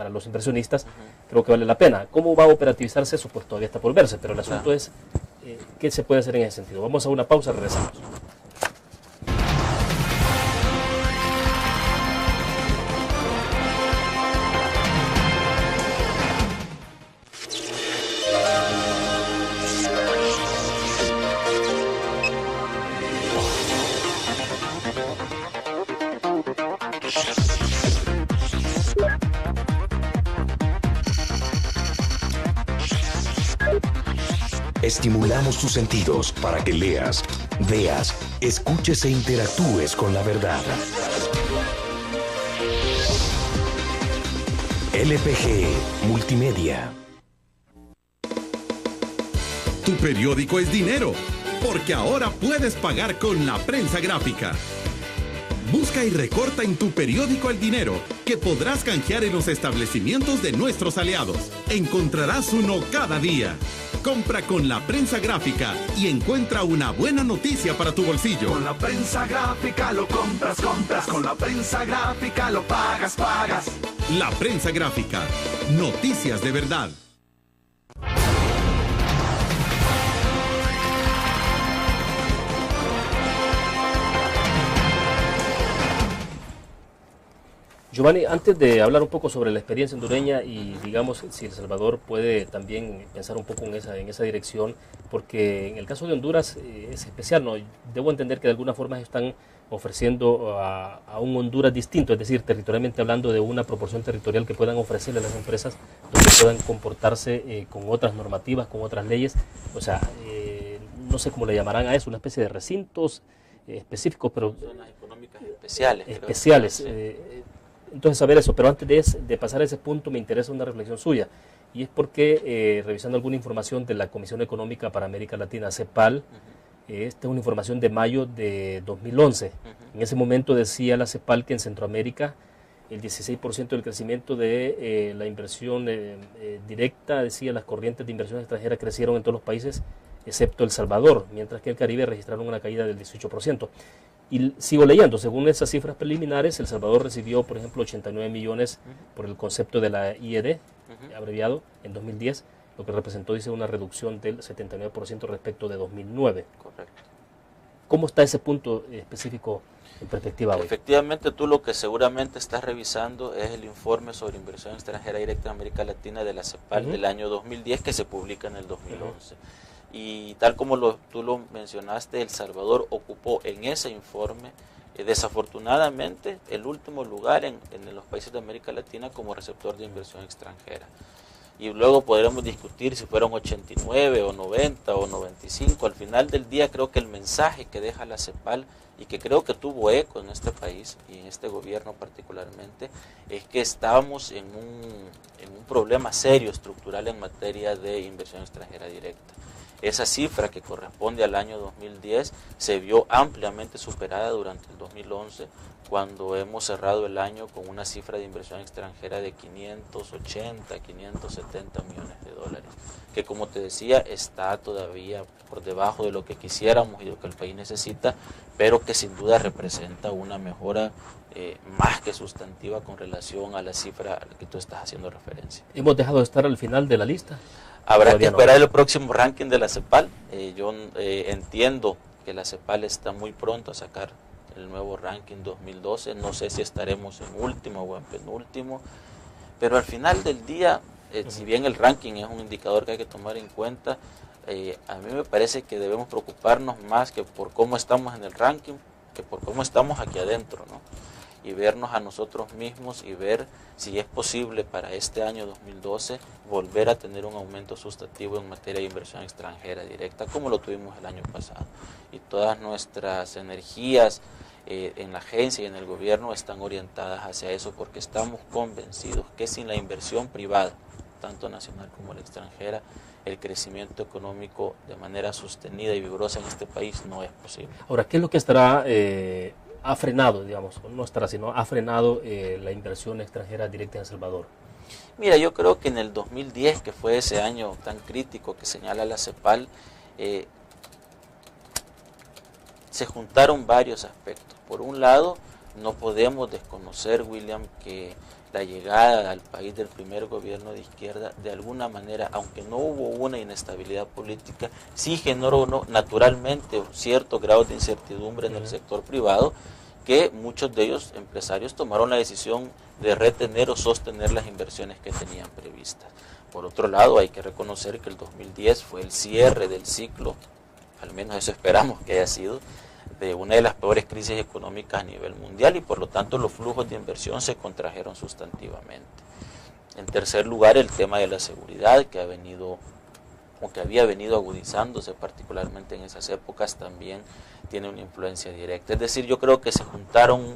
los inversionistas, creo que vale la pena. ¿Cómo va a operativizarse eso? Pues todavía está por verse, pero el asunto es qué se puede hacer en ese sentido. Vamos a una pausa, regresamos. Estimulamos tus sentidos para que leas, veas, escuches e interactúes con la verdad. LPG Multimedia. Tu periódico es dinero, porque ahora puedes pagar con la prensa gráfica. Busca y recorta en tu periódico El Dinero, que podrás canjear en los establecimientos de nuestros aliados. Encontrarás uno cada día. Compra con la prensa gráfica y encuentra una buena noticia para tu bolsillo. Con la prensa gráfica lo compras. Con la prensa gráfica lo pagas. La prensa gráfica. Noticias de verdad. Giovanni, antes de hablar un poco sobre la experiencia hondureña y digamos si El Salvador puede también pensar un poco en esa dirección, porque en el caso de Honduras es especial, ¿no? Debo entender que de alguna forma están ofreciendo a un Honduras distinto, es decir, territorialmente hablando de una proporción territorial que puedan ofrecerle a las empresas donde puedan comportarse con otras normativas, con otras leyes, o sea, no sé cómo le llamarán a eso, una especie de recintos específicos, pero... Zonas económicas especiales. Especiales. Entonces, saber eso, pero antes de pasar a ese punto me interesa una reflexión suya, y es porque, revisando alguna información de la Comisión Económica para América Latina, CEPAL, esta es una información de mayo de 2011. En ese momento decía la CEPAL que en Centroamérica el 16% del crecimiento de la inversión directa, decía, las corrientes de inversión extranjera crecieron en todos los países, excepto El Salvador, mientras que en el Caribe registraron una caída del 18%. Y sigo leyendo, según esas cifras preliminares, El Salvador recibió, por ejemplo, 89 millones por el concepto de la IED, abreviado, en 2010, lo que representó, dice, una reducción del 79% respecto de 2009. Correcto. ¿Cómo está ese punto específico en perspectiva hoy? Efectivamente, tú lo que seguramente estás revisando es el informe sobre inversión extranjera directa en América Latina de la CEPAL del año 2010, que se publica en el 2011. Y tal como tú lo mencionaste, El Salvador ocupó en ese informe, desafortunadamente, el último lugar en los países de América Latina como receptor de inversión extranjera. Y luego podremos discutir si fueron 89 o 90 o 95. Al final del día creo que el mensaje que deja la CEPAL y que creo que tuvo eco en este país y en este gobierno particularmente, es que estábamos en un problema serio estructural en materia de inversión extranjera directa. Esa cifra, que corresponde al año 2010, se vio ampliamente superada durante el 2011, cuando hemos cerrado el año con una cifra de inversión extranjera de 580, 570 millones de dólares, que, como te decía, está todavía por debajo de lo que quisiéramos y de lo que el país necesita, pero que sin duda representa una mejora más que sustantiva con relación a la cifra a la que tú estás haciendo referencia. ¿Hemos dejado de estar al final de la lista? Habrá que esperar el próximo ranking de la CEPAL. Yo entiendo que la CEPAL está muy pronto a sacar el nuevo ranking 2012. No sé si estaremos en último o en penúltimo, pero al final del día, si bien el ranking es un indicador que hay que tomar en cuenta, a mí me parece que debemos preocuparnos más que por cómo estamos en el ranking, que por cómo estamos aquí adentro, ¿no? Y vernos a nosotros mismos y ver si es posible para este año 2012 volver a tener un aumento sustantivo en materia de inversión extranjera directa, como lo tuvimos el año pasado. Y todas nuestras energías en la agencia y en el gobierno están orientadas hacia eso, porque estamos convencidos que sin la inversión privada, tanto nacional como la extranjera, el crecimiento económico de manera sostenida y vigorosa en este país no es posible. Ahora, ¿qué es lo que estará... ha frenado, digamos, no estará, sino ha frenado la inversión extranjera directa en El Salvador? Mira, yo creo que en el 2010, que fue ese año tan crítico que señala la CEPAL, se juntaron varios aspectos. Por un lado, no podemos desconocer, William, que la llegada al país del primer gobierno de izquierda, de alguna manera, aunque no hubo una inestabilidad política, sí generó naturalmente ciertos grados de incertidumbre en el sector privado, que muchos de ellos, empresarios, tomaron la decisión de retener o sostener las inversiones que tenían previstas. Por otro lado, hay que reconocer que el 2010 fue el cierre del ciclo, al menos eso esperamos que haya sido, de una de las peores crisis económicas a nivel mundial, y por lo tanto los flujos de inversión se contrajeron sustantivamente. En tercer lugar, el tema de la seguridad, que había venido agudizándose particularmente en esas épocas, también tiene una influencia directa. Es decir, yo creo que se juntaron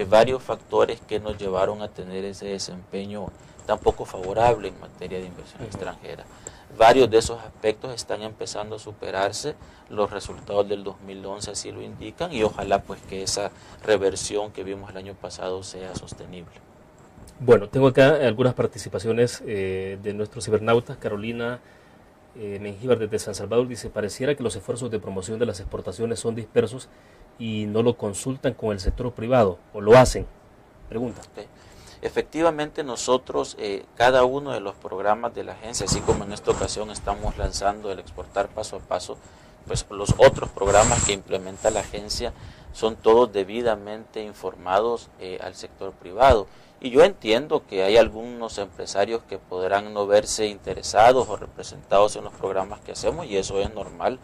varios factores que nos llevaron a tener ese desempeño tan poco favorable en materia de inversión extranjera. Varios de esos aspectos están empezando a superarse, los resultados del 2011 así lo indican, y ojalá pues que esa reversión que vimos el año pasado sea sostenible. Bueno, tengo acá algunas participaciones de nuestros cibernautas. Carolina Mengíbar desde San Salvador dice: pareciera que los esfuerzos de promoción de las exportaciones son dispersos y no lo consultan con el sector privado, o lo hacen. Pregunta. Okay. Efectivamente, nosotros, cada uno de los programas de la agencia, así como en esta ocasión estamos lanzando el Exportar Paso a Paso, pues los otros programas que implementa la agencia son todos debidamente informados al sector privado. Y yo entiendo que hay algunos empresarios que podrán no verse interesados o representados en los programas que hacemos, y eso es normal.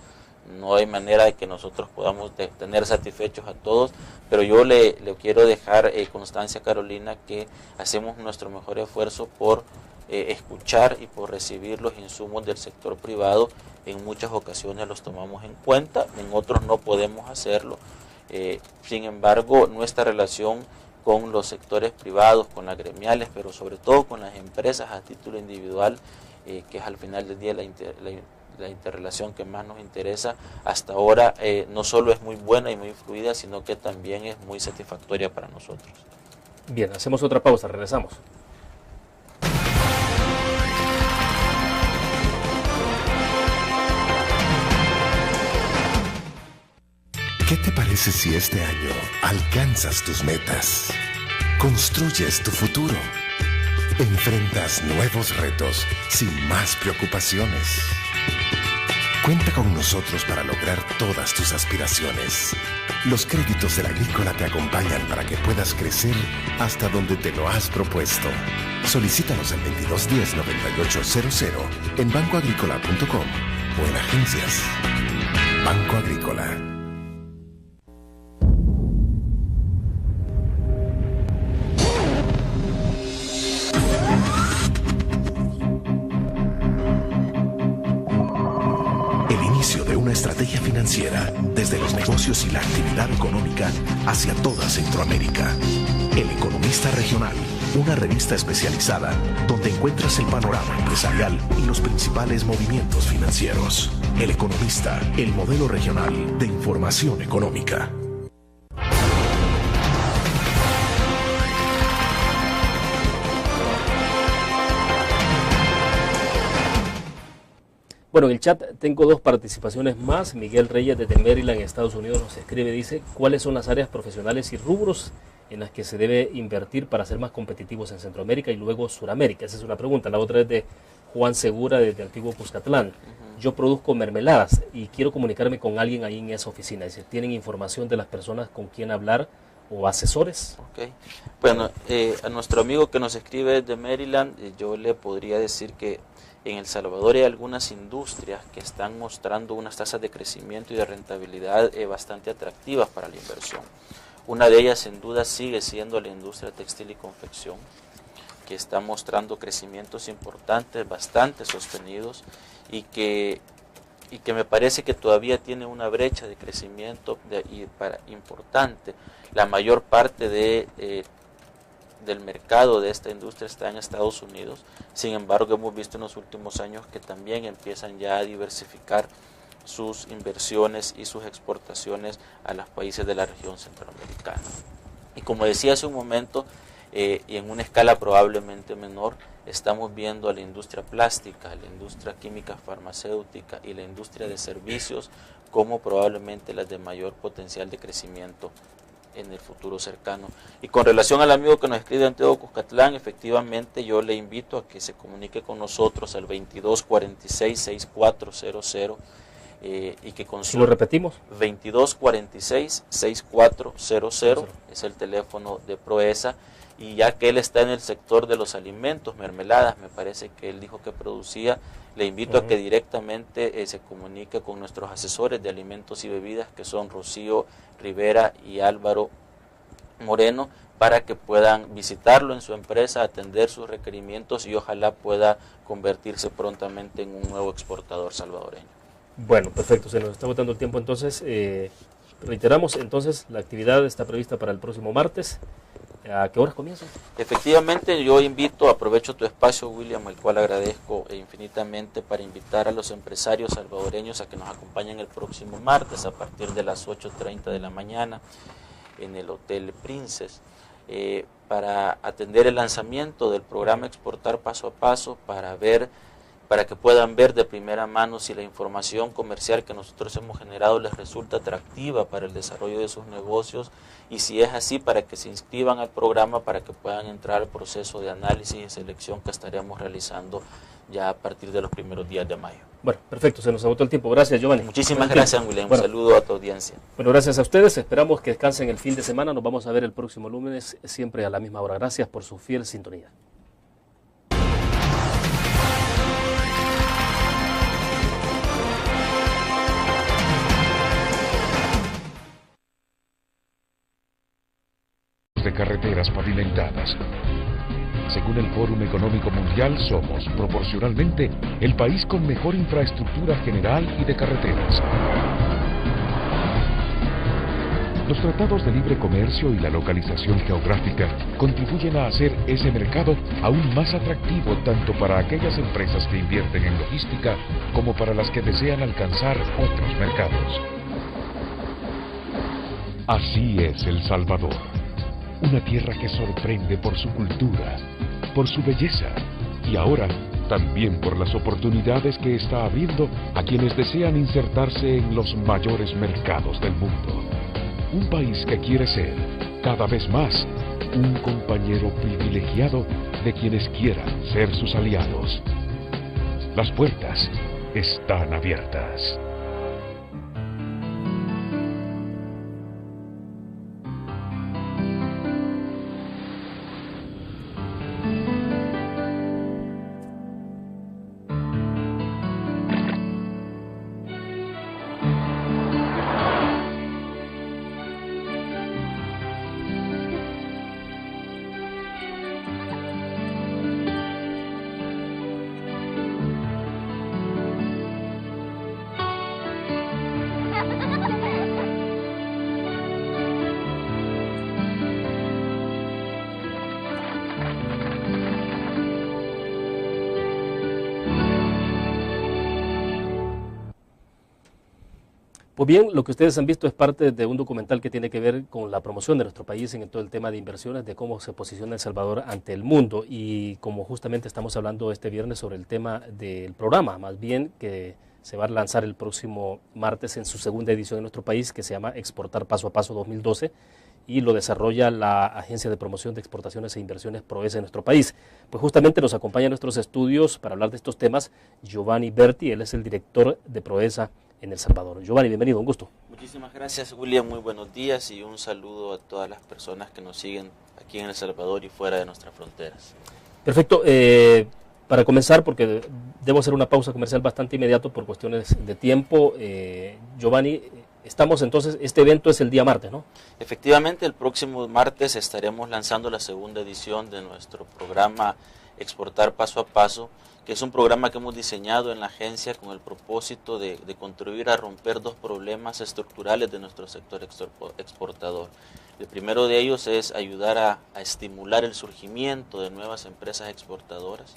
No hay manera de que nosotros podamos tener satisfechos a todos, pero yo le quiero dejar constancia a Carolina que hacemos nuestro mejor esfuerzo por escuchar y por recibir los insumos del sector privado. En muchas ocasiones los tomamos en cuenta, en otros no podemos hacerlo. Sin embargo, nuestra relación con los sectores privados, con las gremiales, pero sobre todo con las empresas a título individual, que es al final del día la interrelación que más nos interesa, hasta ahora no solo es muy buena y muy fluida, sino que también es muy satisfactoria para nosotros. Bien, hacemos otra pausa, regresamos. ¿Qué te parece si este año alcanzas tus metas? Construyes tu futuro. Enfrentas nuevos retos sin más preocupaciones. Cuenta con nosotros para lograr todas tus aspiraciones. Los créditos de la Agrícola te acompañan para que puedas crecer hasta donde te lo has propuesto. Solicítalos al 2210-9800 en bancoagricola.com o en agencias. Banco Agrícola. Una estrategia financiera desde los negocios y la actividad económica hacia toda Centroamérica. El Economista Regional, una revista especializada donde encuentras el panorama empresarial y los principales movimientos financieros. El Economista, el modelo regional de información económica. Bueno, en el chat tengo dos participaciones más. Miguel Reyes desde Maryland, Estados Unidos, nos escribe, dice, ¿cuáles son las áreas profesionales y rubros en las que se debe invertir para ser más competitivos en Centroamérica y luego Suramérica? Esa es una pregunta. La otra es de Juan Segura desde Antiguo Cuscatlán. Yo produzco mermeladas y quiero comunicarme con alguien ahí en esa oficina. Dice, ¿tienen información de las personas con quien hablar o asesores? Okay. Bueno, a nuestro amigo que nos escribe desde Maryland, yo le podría decir que en El Salvador hay algunas industrias que están mostrando unas tasas de crecimiento y de rentabilidad bastante atractivas para la inversión. Una de ellas sin duda sigue siendo la industria textil y confección, que está mostrando crecimientos importantes, bastante sostenidos, y que me parece que todavía tiene una brecha de crecimiento importante. La mayor parte del mercado de esta industria está en Estados Unidos. Sin embargo, hemos visto en los últimos años que también empiezan ya a diversificar sus inversiones y sus exportaciones a los países de la región centroamericana. Y como decía hace un momento, y en una escala probablemente menor, estamos viendo a la industria plástica, a la industria química farmacéutica y la industria de servicios como probablemente las de mayor potencial de crecimiento en el futuro cercano. Y con relación al amigo que nos escribe de Antiguo Cuscatlán, efectivamente yo le invito a que se comunique con nosotros al 2246-6400 y que consulte. ¿Lo repetimos? 2246-6400 es el teléfono de Proesa, y ya que él está en el sector de los alimentos, mermeladas, me parece que él dijo que producía, le invito a que directamente se comunique con nuestros asesores de alimentos y bebidas, que son Rocío Rivera y Álvaro Moreno, para que puedan visitarlo en su empresa, atender sus requerimientos y ojalá pueda convertirse prontamente en un nuevo exportador salvadoreño. Bueno, perfecto, se nos está agotando el tiempo, entonces reiteramos, entonces la actividad está prevista para el próximo martes. ¿A qué horas comienza? Efectivamente, yo aprovecho tu espacio, William, el cual agradezco infinitamente, para invitar a los empresarios salvadoreños a que nos acompañen el próximo martes a partir de las 8:30 de la mañana en el Hotel Princess, para atender el lanzamiento del programa Exportar Paso a Paso, para que puedan ver de primera mano si la información comercial que nosotros hemos generado les resulta atractiva para el desarrollo de sus negocios, y si es así, para que se inscriban al programa, para que puedan entrar al proceso de análisis y selección que estaremos realizando ya a partir de los primeros días de mayo. Bueno, perfecto, se nos agotó el tiempo. Gracias, Giovanni. Muchísimas gracias, William. Un saludo a tu audiencia. Bueno, gracias a ustedes. Esperamos que descansen el fin de semana. Nos vamos a ver el próximo lunes, siempre a la misma hora. Gracias por su fiel sintonía. De carreteras pavimentadas. Según el Fórum Económico Mundial, somos, proporcionalmente, el país con mejor infraestructura general y de carreteras. Los tratados de libre comercio y la localización geográfica contribuyen a hacer ese mercado aún más atractivo tanto para aquellas empresas que invierten en logística como para las que desean alcanzar otros mercados. Así es El Salvador. Una tierra que sorprende por su cultura, por su belleza y ahora también por las oportunidades que está abriendo a quienes desean insertarse en los mayores mercados del mundo. Un país que quiere ser, cada vez más, un compañero privilegiado de quienes quieran ser sus aliados. Las puertas están abiertas. Pues bien, lo que ustedes han visto es parte de un documental que tiene que ver con la promoción de nuestro país en todo el tema de inversiones, de cómo se posiciona El Salvador ante el mundo, y como justamente estamos hablando este viernes sobre el tema del programa, más bien que se va a lanzar el próximo martes en su segunda edición en nuestro país, que se llama Exportar Paso a Paso 2012, y lo desarrolla la Agencia de Promoción de Exportaciones e Inversiones PROESA en nuestro país. Pues justamente nos acompaña en nuestros estudios para hablar de estos temas Giovanni Berti, él es el director de PROESA en El Salvador. Giovanni, bienvenido, un gusto. Muchísimas gracias, William, muy buenos días y un saludo a todas las personas que nos siguen aquí en El Salvador y fuera de nuestras fronteras. Perfecto, para comenzar, porque debo hacer una pausa comercial bastante inmediato por cuestiones de tiempo, Giovanni, estamos entonces, este evento es el día martes, ¿no? Efectivamente, el próximo martes estaremos lanzando la segunda edición de nuestro programa Exportar Paso a Paso, que es un programa que hemos diseñado en la agencia con el propósito de contribuir a romper dos problemas estructurales de nuestro sector exportador. El primero de ellos es ayudar a estimular el surgimiento de nuevas empresas exportadoras,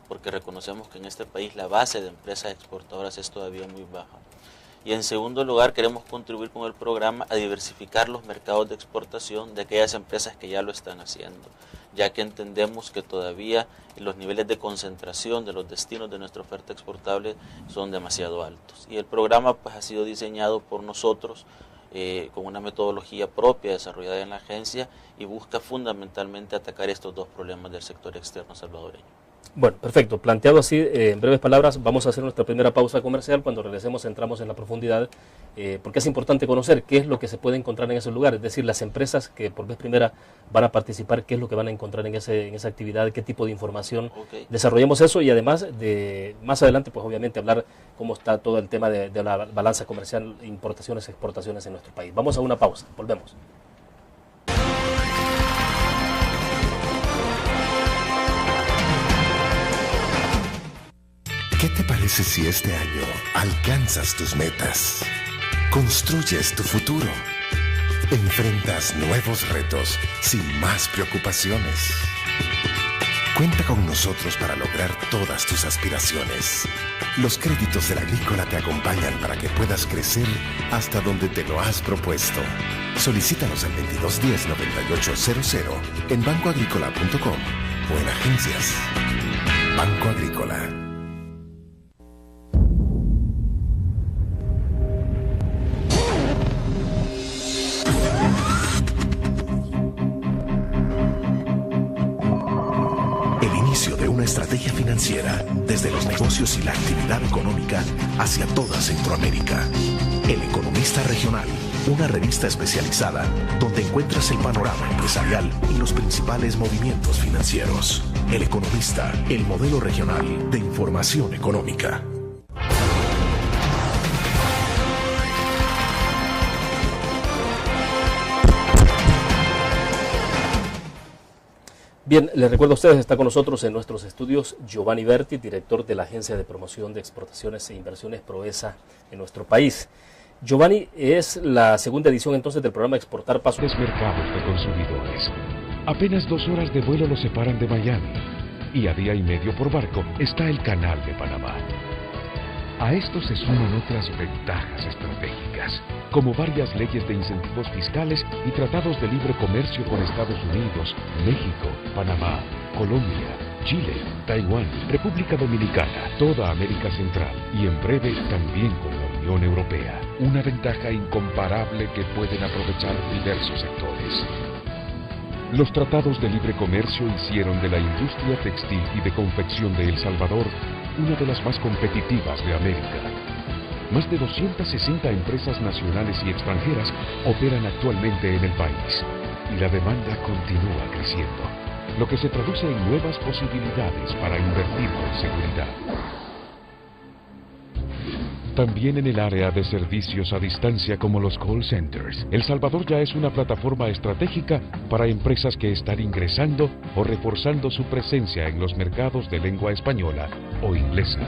porque reconocemos que en este país la base de empresas exportadoras es todavía muy baja. Y en segundo lugar, queremos contribuir con el programa a diversificar los mercados de exportación de aquellas empresas que ya lo están haciendo, ya que entendemos que todavía los niveles de concentración de los destinos de nuestra oferta exportable son demasiado altos. Y el programa pues, ha sido diseñado por nosotros con una metodología propia desarrollada en la agencia y busca fundamentalmente atacar estos dos problemas del sector externo salvadoreño. Bueno, perfecto. Planteado así, en breves palabras, vamos a hacer nuestra primera pausa comercial. Cuando regresemos entramos en la profundidad, porque es importante conocer qué es lo que se puede encontrar en ese lugar, es decir, las empresas que por vez primera van a participar, qué es lo que van a encontrar en esa actividad, qué tipo de información. Desarrollemos eso y además, más adelante, pues obviamente hablar cómo está todo el tema de la balanza comercial, importaciones, exportaciones en nuestro país. Vamos a una pausa, volvemos. ¿Qué te parece si este año alcanzas tus metas? Construyes tu futuro. Enfrentas nuevos retos sin más preocupaciones. Cuenta con nosotros para lograr todas tus aspiraciones. Los créditos de la Agrícola te acompañan para que puedas crecer hasta donde te lo has propuesto. Solicítanos al 2210-9800 en bancoagricola.com o en agencias. Banco Agrícola. una estrategia financiera desde los negocios y la actividad económica hacia toda Centroamérica. El Economista Regional, una revista especializada donde encuentras el panorama empresarial y los principales movimientos financieros. El Economista, el modelo regional de información económica. Bien, les recuerdo a ustedes, está con nosotros en nuestros estudios Giovanni Berti, director de la Agencia de Promoción de Exportaciones e Inversiones Proesa en nuestro país. Giovanni, es la segunda edición entonces del programa Exportar Paso. Mercados de consumidores. Apenas 2 horas de vuelo los separan de Miami y a día y medio por barco está el Canal de Panamá. A esto se suman otras ventajas estratégicas, como varias leyes de incentivos fiscales y tratados de libre comercio con Estados Unidos, México, Panamá, Colombia, Chile, Taiwán, República Dominicana, toda América Central y en breve también con la Unión Europea. Una ventaja incomparable que pueden aprovechar diversos sectores. Los tratados de libre comercio hicieron de la industria textil y de confección de El Salvador una de las más competitivas de América. Más de 260 empresas nacionales y extranjeras operan actualmente en el país y la demanda continúa creciendo, lo que se traduce en nuevas posibilidades para invertir en seguridad. También en el área de servicios a distancia como los call centers, El Salvador ya es una plataforma estratégica para empresas que están ingresando o reforzando su presencia en los mercados de lengua española o inglesa.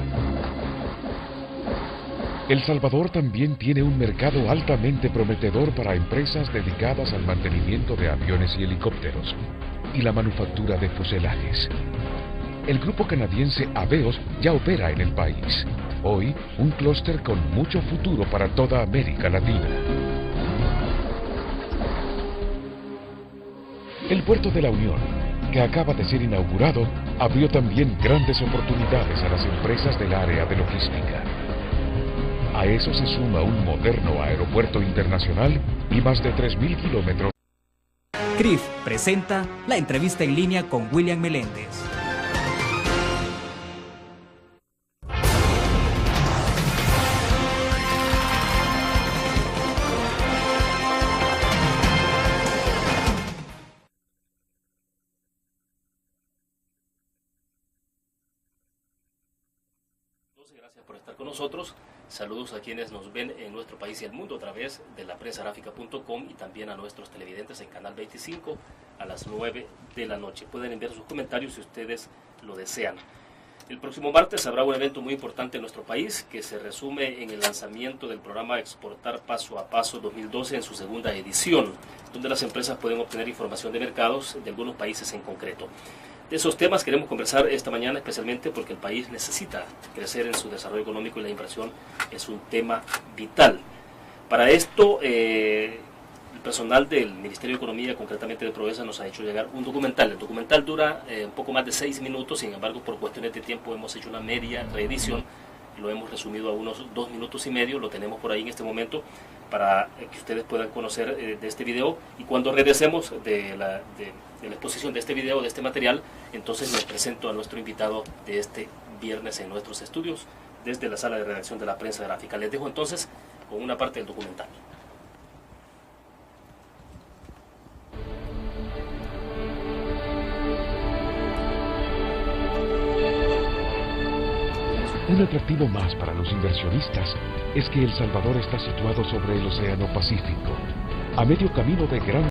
El Salvador también tiene un mercado altamente prometedor para empresas dedicadas al mantenimiento de aviones y helicópteros y la manufactura de fuselajes. El grupo canadiense Aveos ya opera en el país. Hoy, un clúster con mucho futuro para toda América Latina. El puerto de la Unión, que acaba de ser inaugurado, abrió también grandes oportunidades a las empresas del área de logística. A eso se suma un moderno aeropuerto internacional y más de 3.000 kilómetros. CRIF presenta la entrevista en línea con William Meléndez. Gracias por estar con nosotros. Saludos a quienes nos ven en nuestro país y el mundo a través de la prensagráfica.com y también a nuestros televidentes en Canal 25 a las 9 de la noche. Pueden enviar sus comentarios si ustedes lo desean. El próximo martes habrá un evento muy importante en nuestro país que se resume en el lanzamiento del programa Exportar Paso a Paso 2012 en su segunda edición, donde las empresas pueden obtener información de mercados de algunos países en concreto. De esos temas queremos conversar esta mañana especialmente porque el país necesita crecer en su desarrollo económico y la inversión es un tema vital. Para esto, el personal del Ministerio de Economía, concretamente de Proesa, nos ha hecho llegar un documental. El documental dura un poco más de 6 minutos, sin embargo, por cuestiones de tiempo hemos hecho una media reedición. Lo hemos resumido a unos 2 minutos y medio, lo tenemos por ahí en este momento para que ustedes puedan conocer de este video, y cuando regresemos de la exposición de este video, de este material, entonces les presento a nuestro invitado de este viernes en nuestros estudios desde la sala de redacción de la Prensa Gráfica. Les dejo entonces con una parte del documental. Un atractivo más para los inversionistas es que El Salvador está situado sobre el Océano Pacífico, a medio camino de grandes